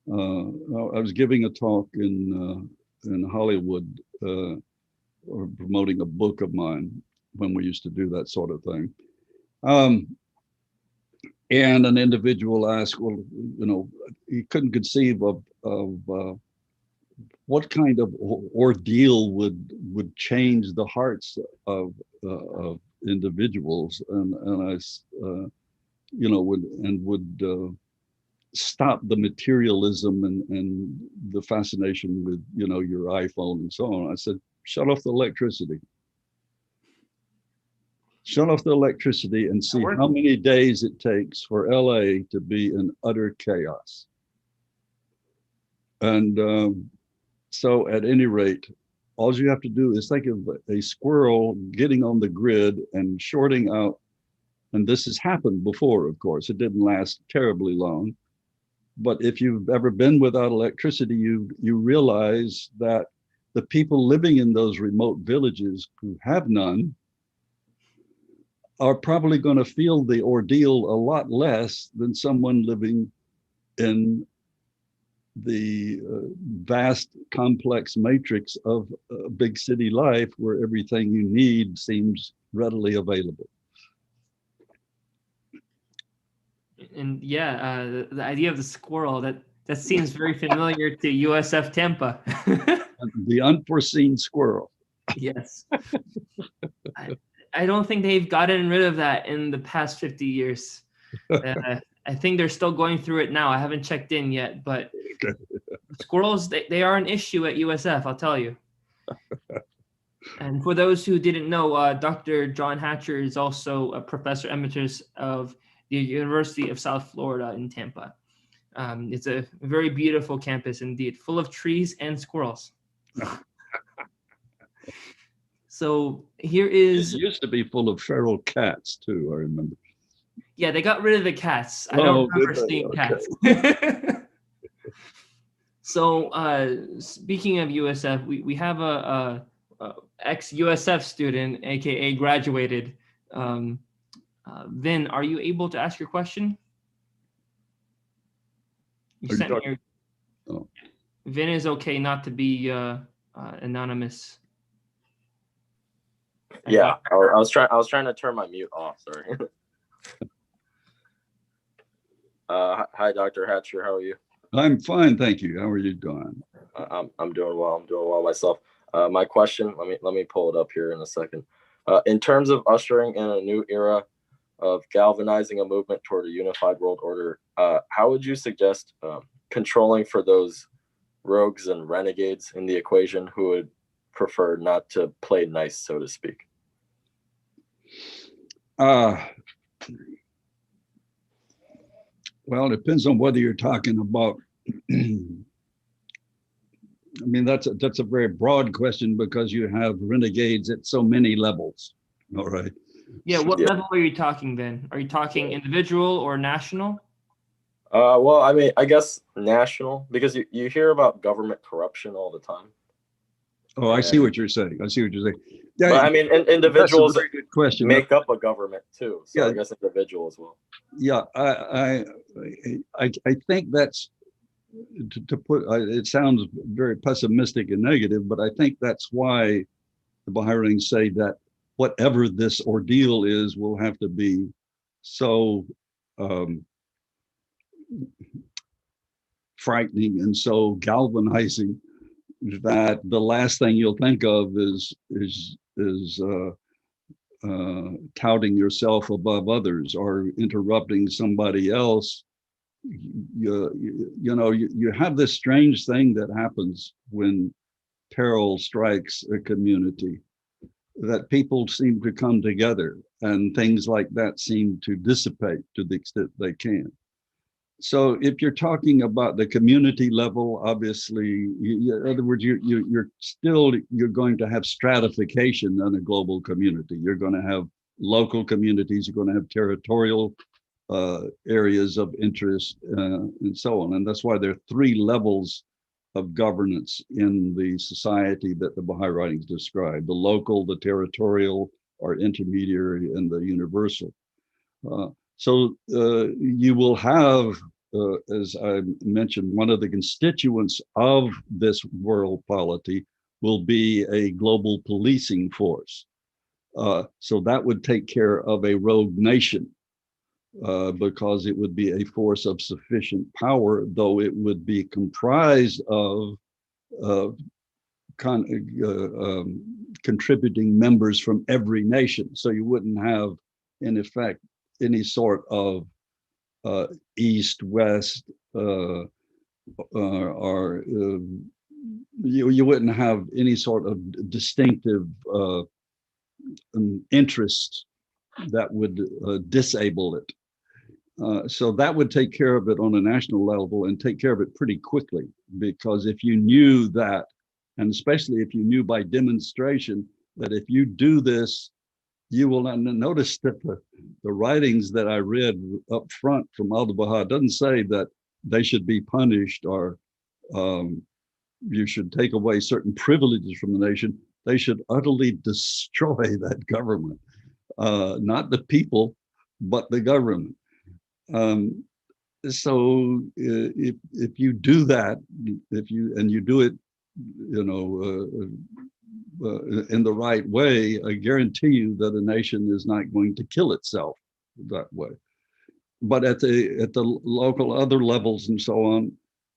I was giving a talk in Hollywood, or promoting a book of mine when we used to do that sort of thing. And an individual asked, well, you know, he couldn't conceive of what kind of ordeal would change the hearts of individuals, and I, you know, would stop the materialism and the fascination with, you know, your iPhone and so on. I said, shut off the electricity. Shut off the electricity and see how many days it takes for LA to be in utter chaos. And so at any rate, all you have to do is think of a squirrel getting on the grid and shorting out. And this has happened before, of course. It didn't last terribly long. But if you've ever been without electricity, you realize that the people living in those remote villages who have none are probably going to feel the ordeal a lot less than someone living in the vast, complex matrix of big city life where everything you need seems readily available. And yeah, the idea of the squirrel, that seems very familiar to USF Tampa. The unforeseen squirrel. Yes. I don't think they've gotten rid of that in the past 50 years. I think they're still going through it now. I haven't checked in yet, but squirrels, they are an issue at USF, I'll tell you. And for those who didn't know, Dr. John Hatcher is also a professor emeritus of the University of South Florida in Tampa. It's a very beautiful campus indeed, full of trees and squirrels. So here is... It used to be full of feral cats too, I remember. Yeah, they got rid of the cats. I don't remember seeing cats. So speaking of USF, we have a ex-USF student, AKA graduated. Vin, are you able to ask your question? Vin is okay not to be anonymous. Yeah, I was trying to turn my mute off. Sorry. Hi, Dr. Hatcher. How are you? I'm fine, thank you. How are you doing? I'm doing well. I'm doing well myself. My question. Let me pull it up here in a second. In terms of ushering in a new era of galvanizing a movement toward a unified world order, how would you suggest controlling for those rogues and renegades in the equation who would prefer not to play nice, so to speak? Well, it depends on whether you're talking about. I mean, that's a very broad question because you have renegades at so many levels. All right. Yeah. What level are you talking then? Are you talking individual or national? Well, I mean, I guess national, because you hear about government corruption all the time. Oh, I see what you're saying. I see what you're saying. Yeah, but I mean, individuals that's a very good question. Make up a government too. So yeah. I guess individual as well. Yeah, I think that's to put. It sounds very pessimistic and negative, but I think that's why the Bahrains say that whatever this ordeal is will have to be so frightening and so galvanizing that the last thing you'll think of is touting yourself above others or interrupting somebody else. You have this strange thing that happens when peril strikes a community, that people seem to come together and things like that seem to dissipate to the extent they can. So if you're talking about the community level, obviously, in other words, you're going to have stratification in a global community. You're going to have local communities. You're going to have territorial areas of interest, and so on. And that's why there are three levels of governance in the society that the Baha'i writings describe: the local, the territorial, or intermediary, and the universal. So you will have, as I mentioned, one of the constituents of this world polity will be a global policing force. So that would take care of a rogue nation, because it would be a force of sufficient power, though it would be comprised of contributing members from every nation. So you wouldn't have, in effect, any sort of east, west, or you wouldn't have any sort of distinctive interest that would disable it. So that would take care of it on a national level, and take care of it pretty quickly, because if you knew that, and especially if you knew by demonstration that if you do this, you will not notice that the writings that I read up front from Abdu'l-Baha doesn't say that they should be punished, or you should take away certain privileges from the nation. They should utterly destroy that government, not the people, but the government. So if you do that, and you do it, in the right way, I guarantee you that a nation is not going to kill itself that way. But at the local other levels and so on,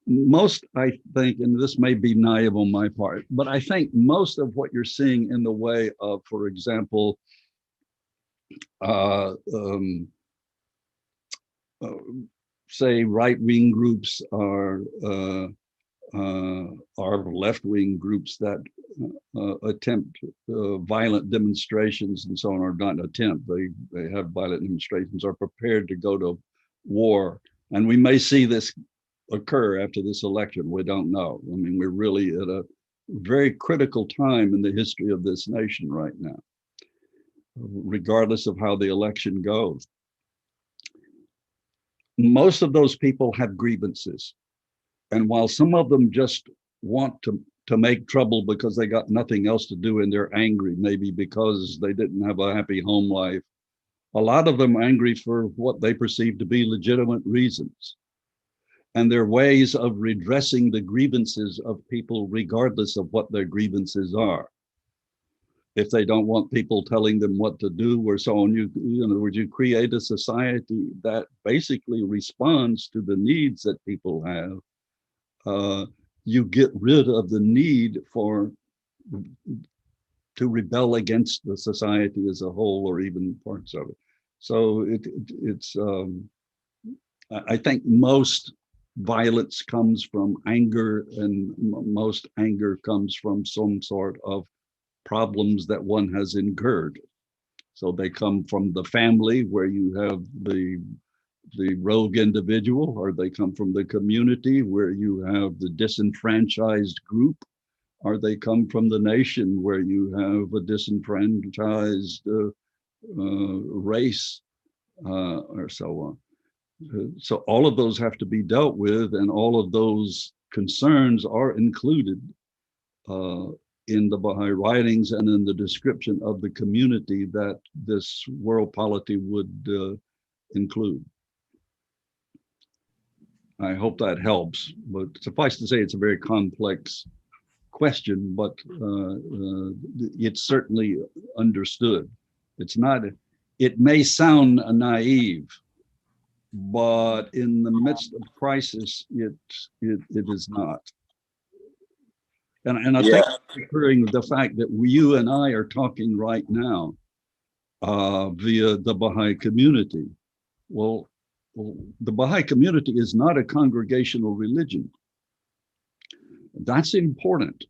most, I think, and this may be naive on my part, but I think most of what you're seeing in the way of, for example, say right-wing groups are left-wing groups that attempt violent demonstrations and so on, or not attempt, they have violent demonstrations, are prepared to go to war. And we may see this occur after this election. We don't know. I mean, we're really at a very critical time in the history of this nation right now, regardless of how the election goes. Most of those people have grievances. And while some of them just want to make trouble because they got nothing else to do and they're angry, maybe because they didn't have a happy home life, a lot of them are angry for what they perceive to be legitimate reasons. And there are ways of redressing the grievances of people regardless of what their grievances are. If they don't want people telling them what to do or so on, in other words, you create a society that basically responds to the needs that people have. You get rid of the need to rebel against the society as a whole, or even parts of it. So I think most violence comes from anger, and most anger comes from some sort of problems that one has incurred. So they come from the family, where you have the rogue individual, or they come from the community, where you have the disenfranchised group, or they come from the nation, where you have a disenfranchised race, or so on. So all of those have to be dealt with, and all of those concerns are included in the Baha'i writings and in the description of the community that this world polity would include. I hope that helps, but suffice to say, it's a very complex question, but it's certainly understood. It's not, it may sound naive, but in the midst of crisis, it is not. And I think considering the fact that you and I are talking right now via the Baha'i community, well, the Baha'i community is not a congregational religion. That's important,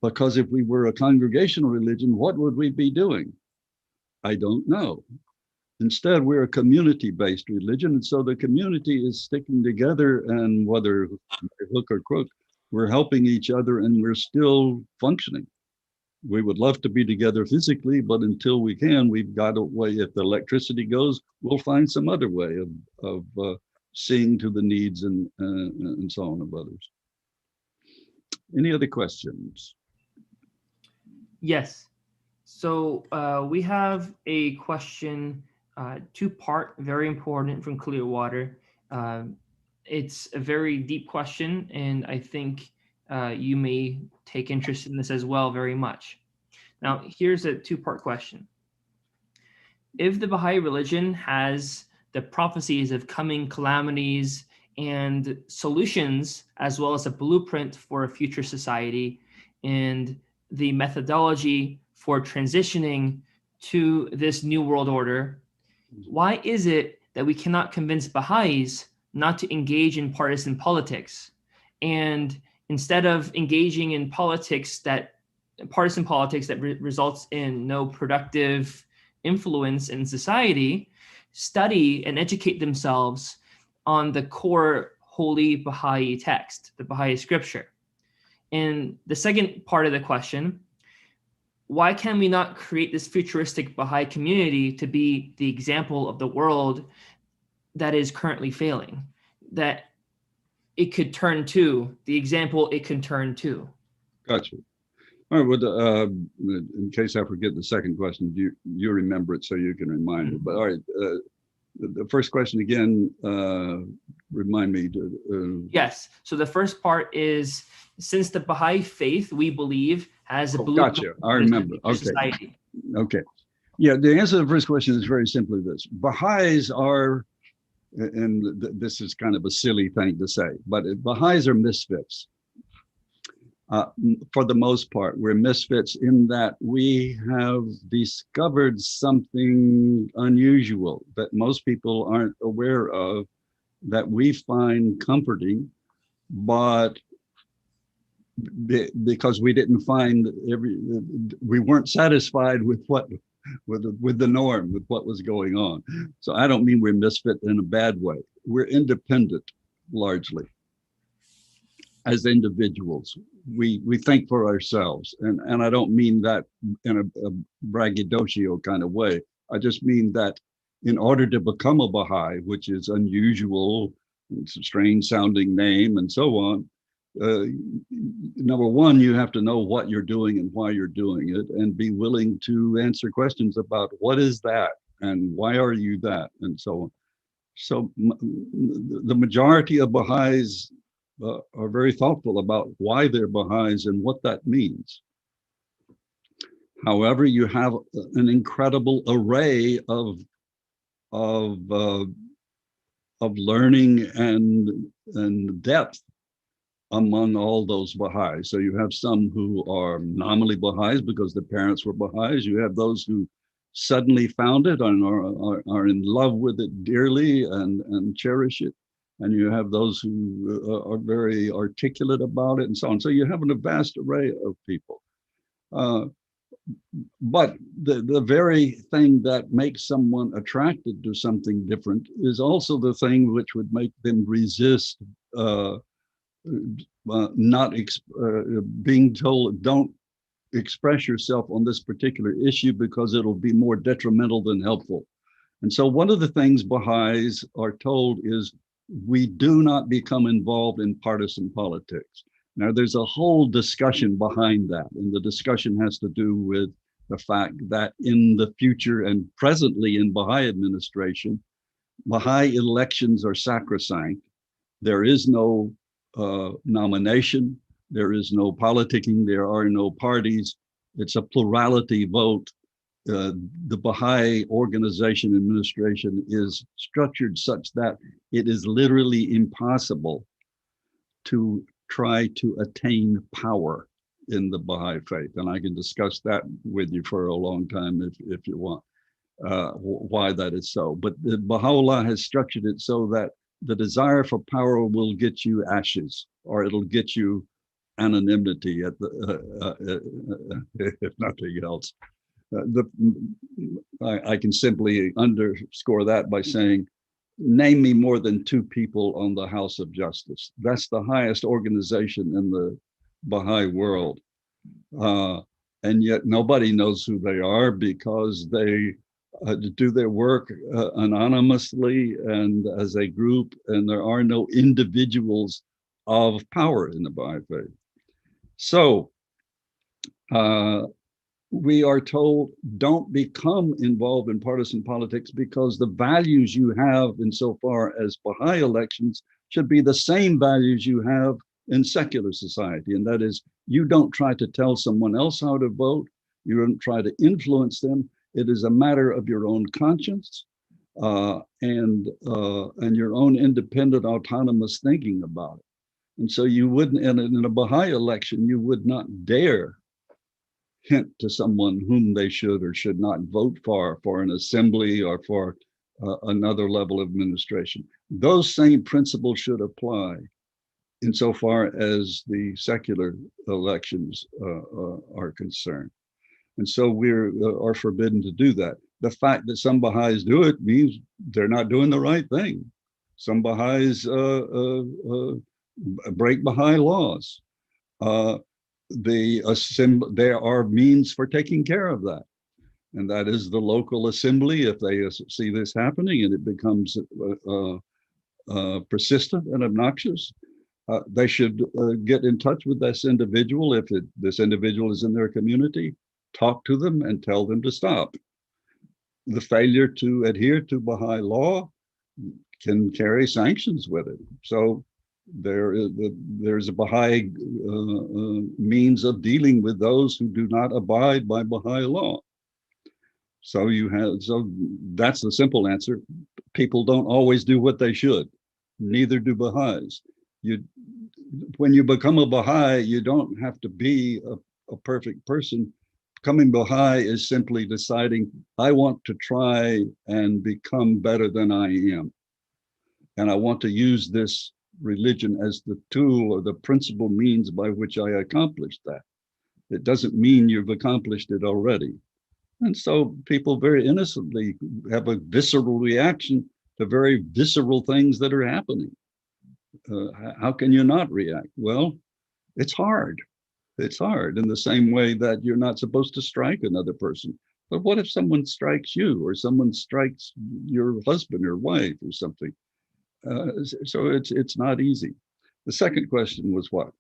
because if we were a congregational religion, what would we be doing? I don't know. Instead, we're a community-based religion, and so the community is sticking together, and whether hook or crook, we're helping each other, and we're still functioning. We would love to be together physically, but until we can, we've got a way. If the electricity goes, we'll find some other way of seeing to the needs and so on of others. Any other questions? Yes. So we have a question, two-part, very important, from Clearwater. It's a very deep question, and I think you may take interest in this as well very much. Now, here's a two-part question. If the Baha'i religion has the prophecies of coming calamities and solutions, as well as a blueprint for a future society, and the methodology for transitioning to this new world order, why is it that we cannot convince Baha'is not to engage in partisan politics? And instead of engaging in partisan politics that results in no productive influence in society, study and educate themselves on the core holy Baha'i text, the Baha'i scripture. And the second part of the question, why can we not create this futuristic Baha'i community to be the example of the world that is currently failing, that it could turn to, the example it can turn to? Gotcha. All right, well, in case I forget the second question, you remember it so you can remind me. But all right, the first question again, remind me. Yes, so the first part is, since the Baha'i faith, we believe, has a blueprint. Gotcha, I remember, okay. Society. Okay, yeah, the answer to the first question is very simply this. Baha'is are, and this is kind of a silly thing to say, but Baha'is are misfits. For the most part, we're misfits in that we have discovered something unusual that most people aren't aware of, that we find comforting, but because we didn't find we weren't satisfied with the norm, with what was going on. So I don't mean we're misfit in a bad way. We're independent, largely. As individuals, we think for ourselves, and I don't mean that in a braggadocio kind of way. I just mean that in order to become a Baha'i, which is unusual, it's a strange sounding name and so on, number one, you have to know what you're doing and why you're doing it, and be willing to answer questions about what is that and why are you that, and so on. So the majority of Baha'is are very thoughtful about why they're Baha'is and what that means. However, you have an incredible array of learning and depth among all those Baha'is. So you have some who are nominally Baha'is because their parents were Baha'is. You have those who suddenly found it and are in love with it dearly and cherish it. And you have those who are very articulate about it and so on. So you have a vast array of people. But the very thing that makes someone attracted to something different is also the thing which would make them resist being told, don't express yourself on this particular issue because it'll be more detrimental than helpful. And so one of the things Baha'is are told is, we do not become involved in partisan politics. Now, there's a whole discussion behind that, and the discussion has to do with the fact that in the future and presently in Baha'i administration, Baha'i elections are sacrosanct. There is no nomination, there is no politicking, there are no parties. It's a plurality vote. The Baha'i organization administration is structured such that it is literally impossible to try to attain power in the Baha'i faith. And I can discuss that with you for a long time if you want, why that is so. But the Baha'u'llah has structured it so that the desire for power will get you ashes, or it'll get you anonymity at the, if nothing else. I can simply underscore that by saying, name me more than 2 people on the House of Justice. That's the highest organization in the Baha'i world. And yet nobody knows who they are because they do their work anonymously and as a group, and there are no individuals of power in the Baha'i faith. So we are told, don't become involved in partisan politics because the values you have insofar as Baha'i elections should be the same values you have in secular society. And that is, you don't try to tell someone else how to vote. You don't try to influence them. It is a matter of your own conscience and your own independent, autonomous thinking about it. And so you wouldn't, in a Baha'i election, you would not dare hint to someone whom they should or should not vote for an assembly or for another level of administration. Those same principles should apply insofar as the secular elections are concerned. And so we are forbidden to do that. The fact that some Baha'is do it means they're not doing the right thing. Some Baha'is break Baha'i laws. There are means for taking care of that. And that is the local assembly. If they see this happening and it becomes persistent and obnoxious, they should get in touch with this individual. If this individual is in their community, talk to them and tell them to stop. The failure to adhere to Baha'i law can carry sanctions with it. So there's a Baha'i means of dealing with those who do not abide by Baha'i law. So that's the simple answer. People don't always do what they should. Neither do Baha'is. When you become a Baha'i, you don't have to be a perfect person. Becoming Baha'i is simply deciding, I want to try and become better than I am. And I want to use this religion as the tool or the principal means by which I accomplish that. It doesn't mean you've accomplished it already. And so people very innocently have a visceral reaction to very visceral things that are happening. How can you not react? Well, it's hard. It's hard in the same way that you're not supposed to strike another person. But what if someone strikes you or someone strikes your husband or wife or something? So it's not easy. The second question was what?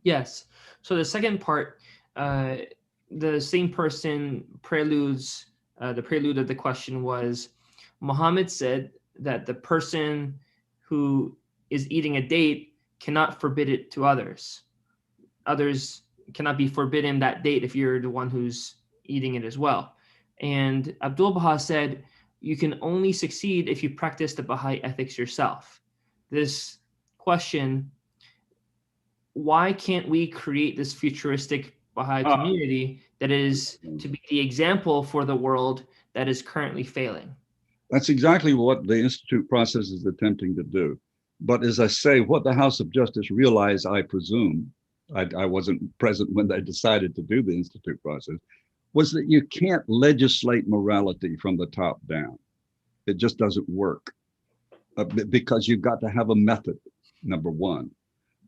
Yes. So the second part, the same person preludes, the prelude of the question was, Muhammad said that the person who is eating a date cannot forbid it to others. Others cannot be forbidden that date if you're the one who's eating it as well. And Abdul Baha said, you can only succeed if you practice the Baha'i ethics yourself. This question, why can't we create this futuristic Baha'i community that is to be the example for the world that is currently failing? That's exactly what the Institute process is attempting to do. But as I say, what the House of Justice realized, I presume, I wasn't present when they decided to do the Institute process, was that you can't legislate morality from the top down. It just doesn't work because you've got to have a method, number one.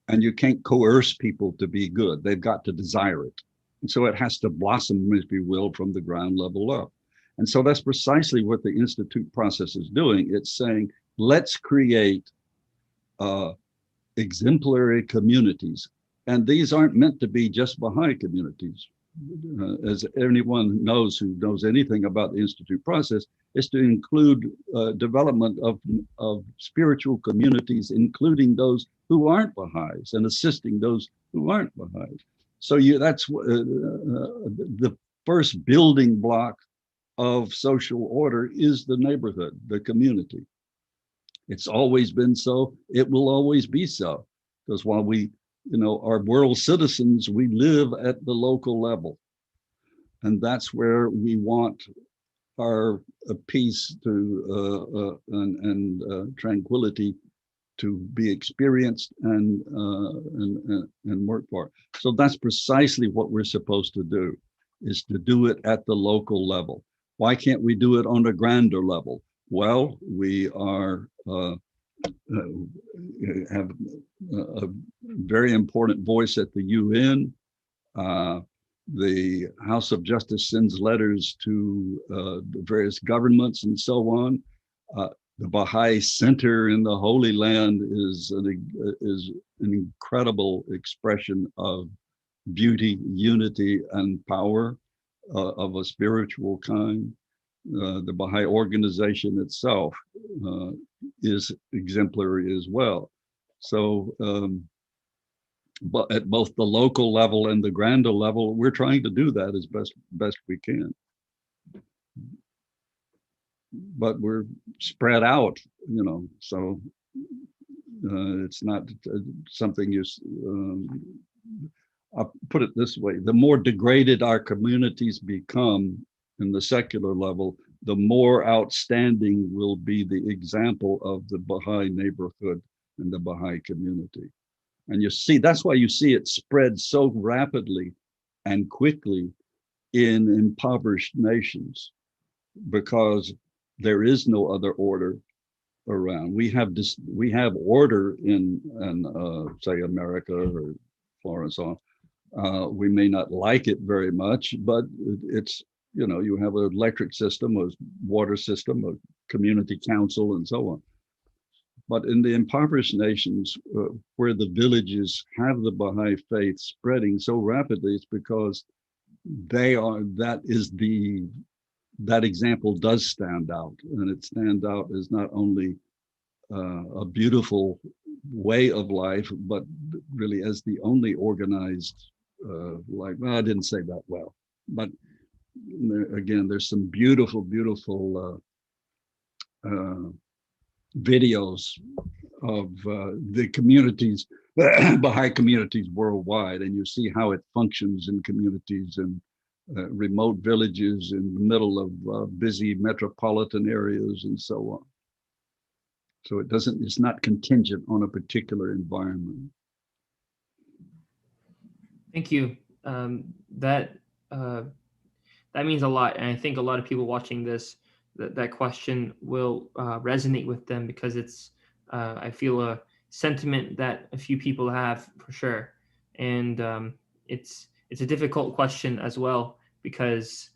And you can't coerce people to be good. They've got to desire it. And so it has to blossom, if you will, from the ground level up. And so that's precisely what the Institute process is doing. It's saying, let's create exemplary communities. And these aren't meant to be just Baha'i communities. As anyone knows who knows anything about the Institute process, is to include development of spiritual communities, including those who aren't Baha'is and assisting those who aren't Baha'is. So that's the first building block of social order is the neighborhood, the community. It's always been so. It will always be so. Because while we, are world citizens, we live at the local level. And that's where we want our peace to and tranquility to be experienced and work for. So that's precisely what we're supposed to do. is to do it at the local level. Why can't we do it on a grander level? Well, we are have a very important voice at the UN. The House of Justice sends letters to the various governments and so on. The Baha'i Center in the Holy Land is an incredible expression of beauty, unity, and power of a spiritual kind. The Baha'i organization itself is exemplary as well. So, but at both the local level and the grander level, we're trying to do that as best we can. But we're spread out, you know, so it's not something you. I'll put it this way: the more degraded our communities become in the secular level, the more outstanding will be the example of the Baha'i neighborhood and the Baha'i community. And you see, that's why you see it spread so rapidly and quickly in impoverished nations, because there is no other order around. We have order in say America or Florence on. We may not like it very much, but it's, you know, you have an electric system, a water system, a community council, and so on. But in the impoverished nations, where the villages have the Baha'i faith spreading so rapidly, it's because that example does stand out, and it stands out as not only a beautiful way of life, but really as the only organized life. Well, I didn't say that well, but again, there's some beautiful, beautiful videos of the communities, Baha'i communities worldwide, and you see how it functions in communities and remote villages in the middle of busy metropolitan areas and so on. So it's not contingent on a particular environment. Thank you. That means a lot, and I think a lot of people watching this, that question will resonate with them, because it's I feel a sentiment that a few people have for sure, and it's a difficult question as well, because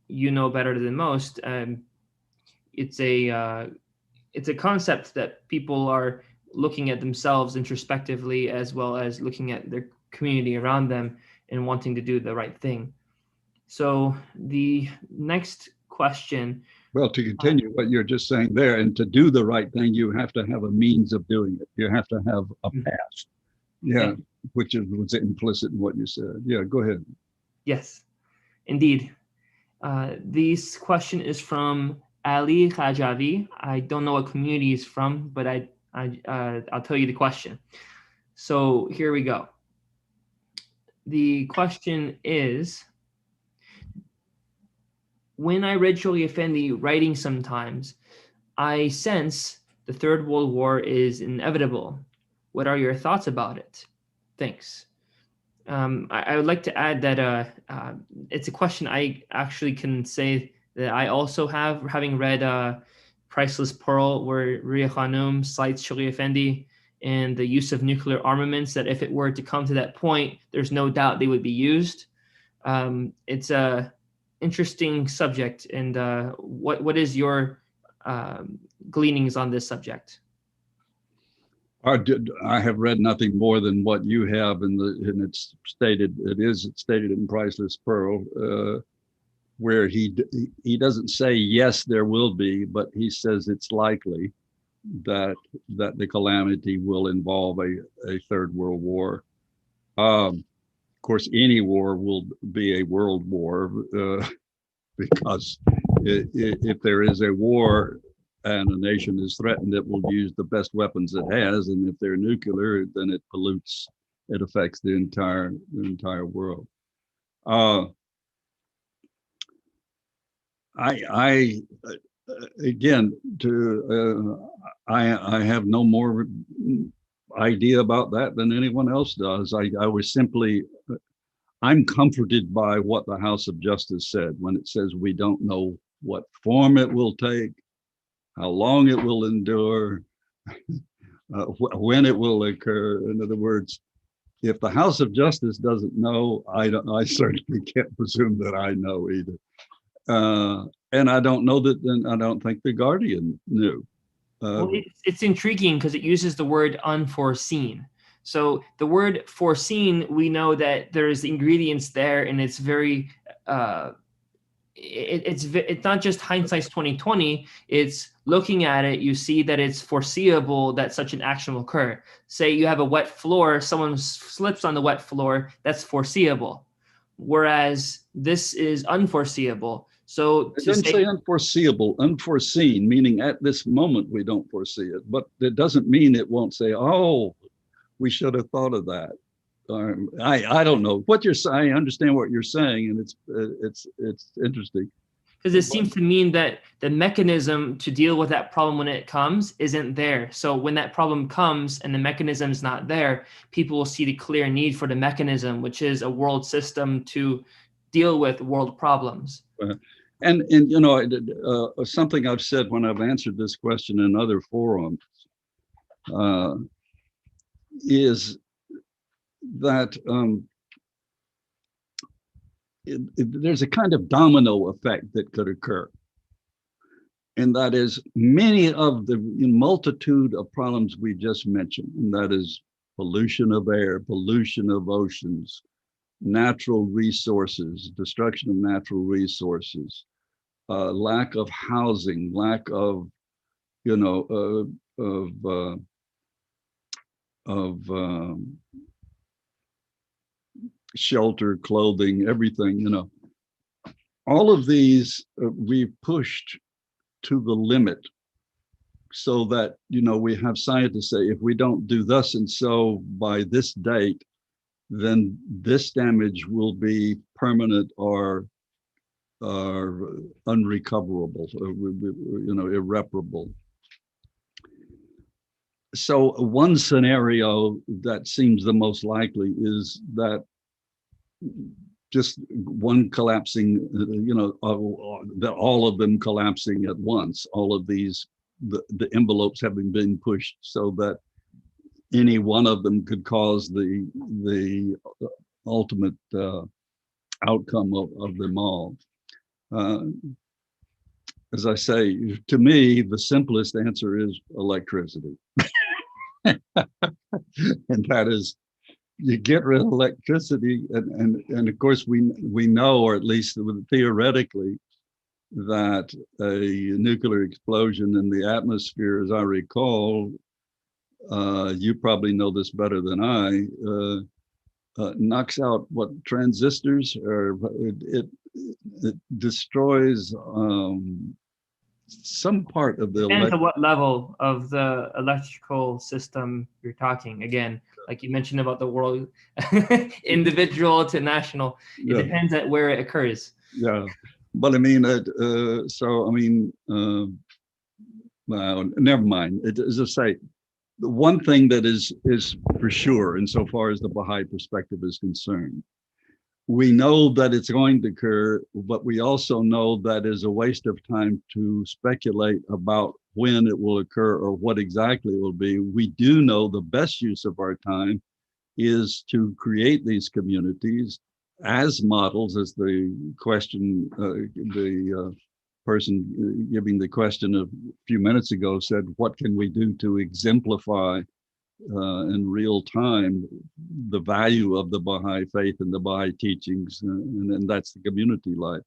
you know better than most. It's a concept that people are looking at themselves introspectively, as well as looking at their community around them and wanting to do the right thing. So the next question. Well, to continue what you're just saying there, and to do the right thing, you have to have a means of doing it. You have to have a path. Yeah, which was implicit in what you said. Yeah, go ahead. Yes, indeed. This question is from Ali Khajavi. I don't know what community he's from, but I'll tell you the question. So here we go. The question is, when I read Shoghi Effendi writing sometimes, I sense the Third World War is inevitable. What are your thoughts about it? Thanks. I would like to add that it's a question I actually can say that I also have, having read Priceless Pearl, where Ria Khanum cites Shoghi Effendi and the use of nuclear armaments, that if it were to come to that point, there's no doubt they would be used. It's a interesting subject, and what is your gleanings on this subject? I have read nothing more than what you have, and it's stated. It is stated in Priceless Pearl, where he doesn't say yes, there will be, but he says it's likely that the calamity will involve a third world war. Of course, any war will be a world war, because if there is a war and a nation is threatened, it will use the best weapons it has, and if they're nuclear, then it pollutes. It affects the entire world. I again, I have no more idea about that than anyone else does. I was simply I'm comforted by what the House of Justice said when it says we don't know what form it will take, how long it will endure, when it will occur. In other words, if the House of Justice doesn't know, I certainly can't presume that I know either. And I don't know that, and I don't think the Guardian knew. Well, it's intriguing because it uses the word unforeseen. So the word foreseen, we know that there's ingredients there, and it's very, it's not just hindsight's 2020. It's looking at it, you see that it's foreseeable that such an action will occur. Say you have a wet floor, someone slips on the wet floor, that's foreseeable. Whereas this is unforeseeable. So it doesn't say unforeseeable, unforeseen, meaning at this moment we don't foresee it, but it doesn't mean it won't say, oh, we should have thought of that. I don't know what you're saying. I understand what you're saying, and it's interesting. Because it seems to mean that the mechanism to deal with that problem when it comes isn't there. So when that problem comes and the mechanism is not there, people will see the clear need for the mechanism, which is a world system to deal with world problems. And you know, something I've said when I've answered this question in other forums is that there's a kind of domino effect that could occur. And that is many of the multitude of problems we just mentioned, and that is pollution of air, pollution of oceans, natural resources, destruction of natural resources, lack of housing, lack of, you know, shelter, clothing, everything, you know. All of these we've pushed to the limit so that, you know, we have scientists say, if we don't do thus and so by this date, then this damage will be permanent or unrecoverable, you know, irreparable. So one scenario that seems the most likely is that just one collapsing, you know, all of them collapsing at once, all of these, the envelopes having been pushed so that any one of them could cause the ultimate outcome of them all. As I say, to me, the simplest answer is electricity. And that is, you get rid of electricity, and of course we know, or at least theoretically, that a nuclear explosion in the atmosphere, as I recall, you probably know this better than I, knocks out what transistors, or it destroys some part of the. Depends on what level of the electrical system you're talking. Again, like you mentioned about the world, individual to national, it depends at where it occurs. Yeah, but I mean, so I mean, well, never mind. As I say, the one thing that is for sure, insofar as the Baha'i perspective is concerned, we know that it's going to occur, but we also know that is a waste of time to speculate about when it will occur or what exactly it will be. We do know the best use of our time is to create these communities as models, as the question, the person giving the question a few minutes ago said, what can we do to exemplify in real time the value of the Baha'i faith and the Baha'i teachings, and that's the community life.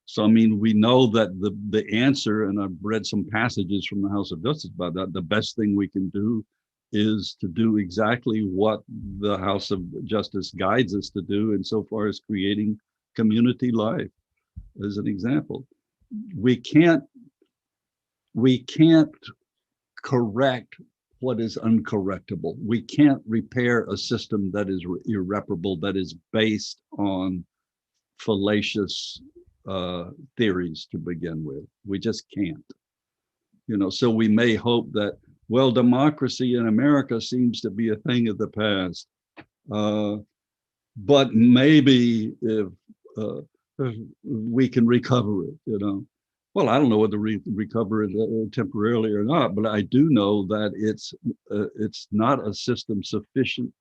So I mean, we know that the answer, and I've read some passages from the House of Justice about that, the best thing we can do is to do exactly what the House of Justice guides us to do insofar as creating community life. As an example, we can't correct what is uncorrectable. We can't repair a system that is irreparable, that is based on fallacious theories to begin with. We just can't. You know, so we may hope that, well, democracy in America seems to be a thing of the past. but maybe if we can recover it, you know. Well, I don't know whether recover it temporarily or not, but I do know that it's not a system sufficient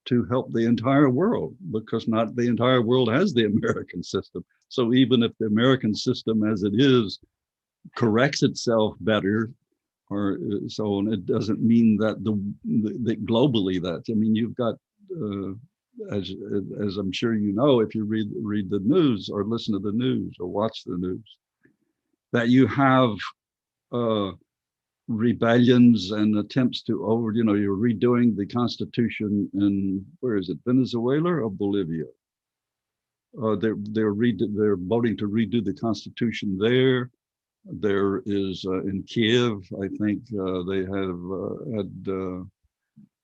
to help the entire world, because not the entire world has the American system. So even if the American system as it is corrects itself better, or so on, it doesn't mean that that globally that, I mean, you've got, as I'm sure you know, if you read the news or listen to the news or watch the news, that you have rebellions and attempts to you're redoing the Constitution in, where is it, Venezuela or Bolivia? They're voting to redo the Constitution there. There is in Kiev, I think they have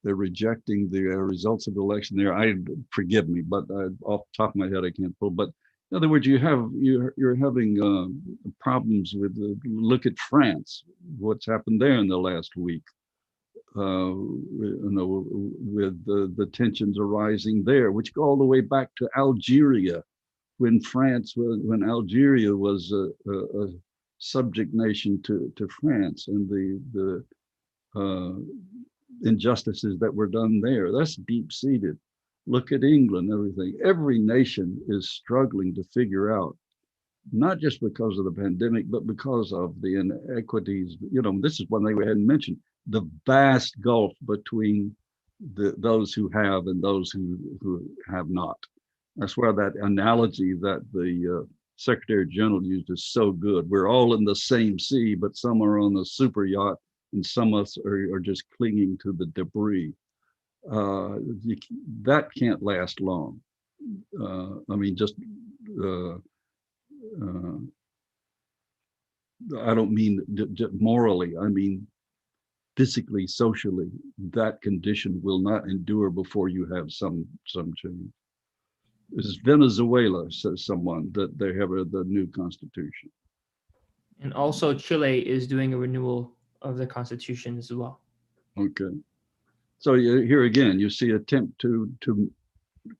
they're rejecting the results of the election there. Forgive me, but off the top of my head I can't pull. But in other words, you're having problems with look at France, what's happened there in the last week. With the tensions arising there, which go all the way back to Algeria, when Algeria was a subject nation to France, and the injustices that were done there. That's deep-seated. Look at England, everything. Every nation is struggling to figure out, not just because of the pandemic, but because of the inequities. This is one thing we hadn't mentioned, the vast gulf between those who have and those who have not. That's where that analogy that the Secretary General used is so good. We're all in the same sea, but some are on a super yacht and some of us are just clinging to the debris. That can't last long. I mean, I don't mean morally, I mean physically, socially, that condition will not endure before you have some change. This is Venezuela, says someone, that they have the new constitution. And also Chile is doing a renewal of the constitution as well. Okay. So here again, you see attempt to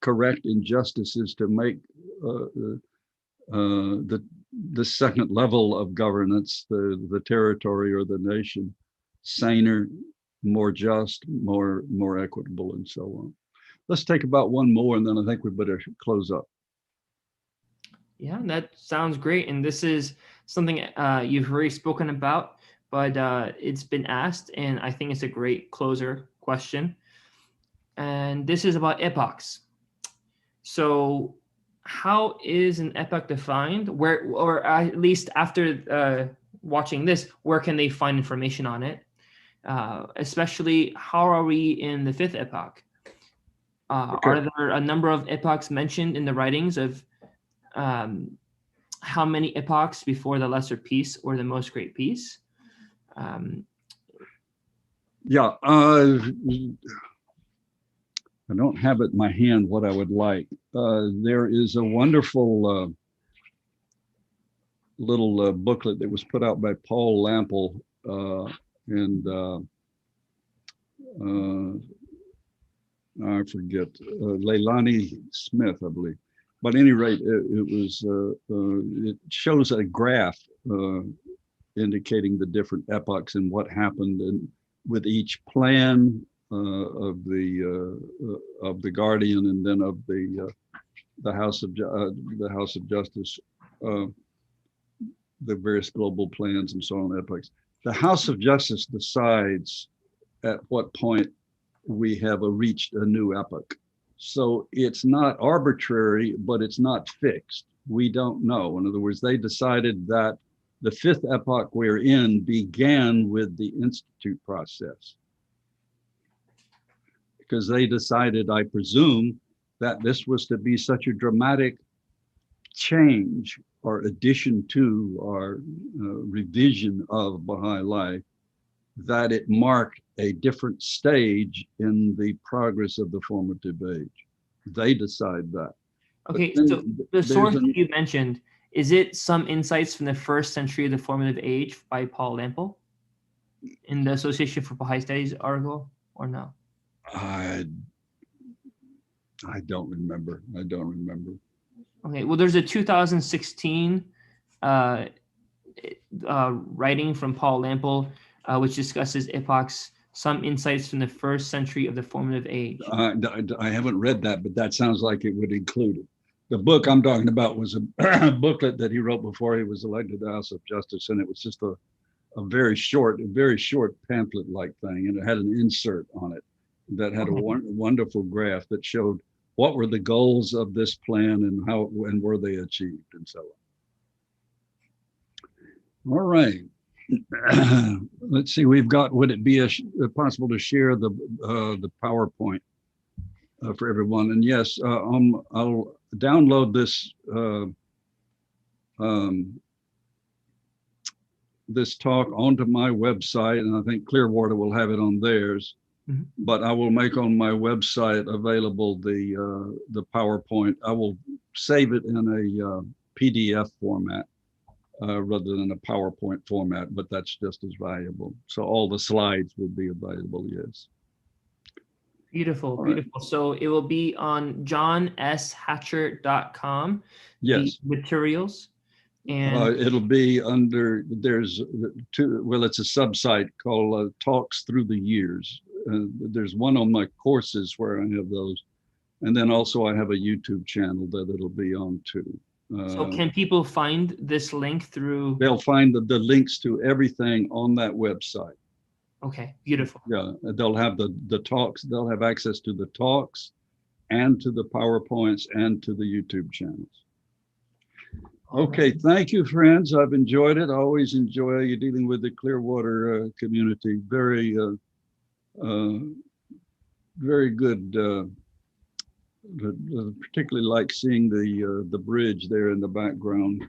correct injustices, to make the second level of governance, the territory or the nation, saner, more just, more equitable, and so on. Let's take about one more, and then I think we better close up. Yeah, that sounds great. And this is something you've already spoken about, but it's been asked, and I think it's a great closer question. And this is about epochs. So how is an epoch defined? Where, or at least after watching this, where can they find information on it? Especially, how are we in the fifth epoch? Okay. Are there a number of epochs mentioned in the writings of how many epochs before the Lesser Peace or the Most Great Peace? Yeah, I don't have it in my hand what I would like. There is a wonderful little booklet that was put out by Paul Lample and I forget, Leilani Smith, I believe. But at any rate, it shows a graph indicating the different epochs and what happened with each plan of the Guardian, and then of the House of Justice, the various global plans and so on, epochs. The House of Justice decides at what point we have reached a new epoch. So it's not arbitrary, but it's not fixed. We don't know. In other words, they decided that the fifth epoch we're in began with the Institute process, because they decided, I presume, that this was to be such a dramatic change or addition to or revision of Baha'i life that it marked a different stage in the progress of the formative age. They decide that. Okay, so the source that you mentioned, is it some insights from the first century of the formative age by Paul Lample in the Association for Baha'i Studies article, or no? I I don't remember. Okay, well, there's a 2016 writing from Paul Lample, which discusses epochs, some insights from the first century of the formative age. I haven't read that, but that sounds like it would include it. The book I'm talking about was a booklet that he wrote before he was elected to the House of Justice, and it was just a very short pamphlet-like thing, and it had an insert on it that had a wonderful graph that showed what were the goals of this plan and how and were they achieved and so on. All right. Let's see. We've got. Would it be possible to share the PowerPoint for everyone? And yes, I'll download this this talk onto my website, and I think Clearwater will have it on theirs. Mhm. But I will make on my website available the PowerPoint. I will save it in a PDF format rather than a PowerPoint format, but that's just as valuable. So all the slides will be available, yes. Beautiful, All right. beautiful. So it will be on johnshatcher.com, Yes. the materials. And It'll be under, there's two, well, it's a subsite called Talks Through the Years. There's one on my courses where I have those. And then also I have a YouTube channel that it'll be on too. so can people find this link through? They'll find the links to everything on that website. Okay, beautiful. Yeah, they'll have the talks, they'll have access to the talks and to the PowerPoints and to the YouTube channels. Okay, thank you, friends. I've enjoyed it. I always enjoy you dealing with the Clearwater community. Very, very good. Particularly like seeing the bridge there in the background.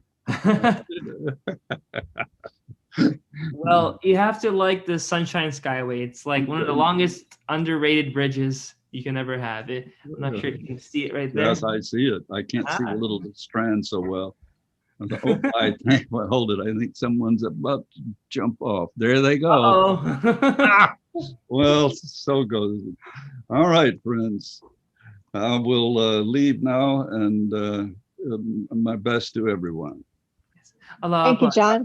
Well, you have to like the Sunshine Skyway. It's like one of the longest underrated bridges you can ever have. I'm not sure if you can see it right there. Yes, I see it. I can't see the little strand so well. I thought, oh, I think, well, hold it. I think someone's about to jump off. There they go. Uh-oh. Well, so goes it. All right, friends. I will leave now, and my best to everyone. Aloha. Thank you, John.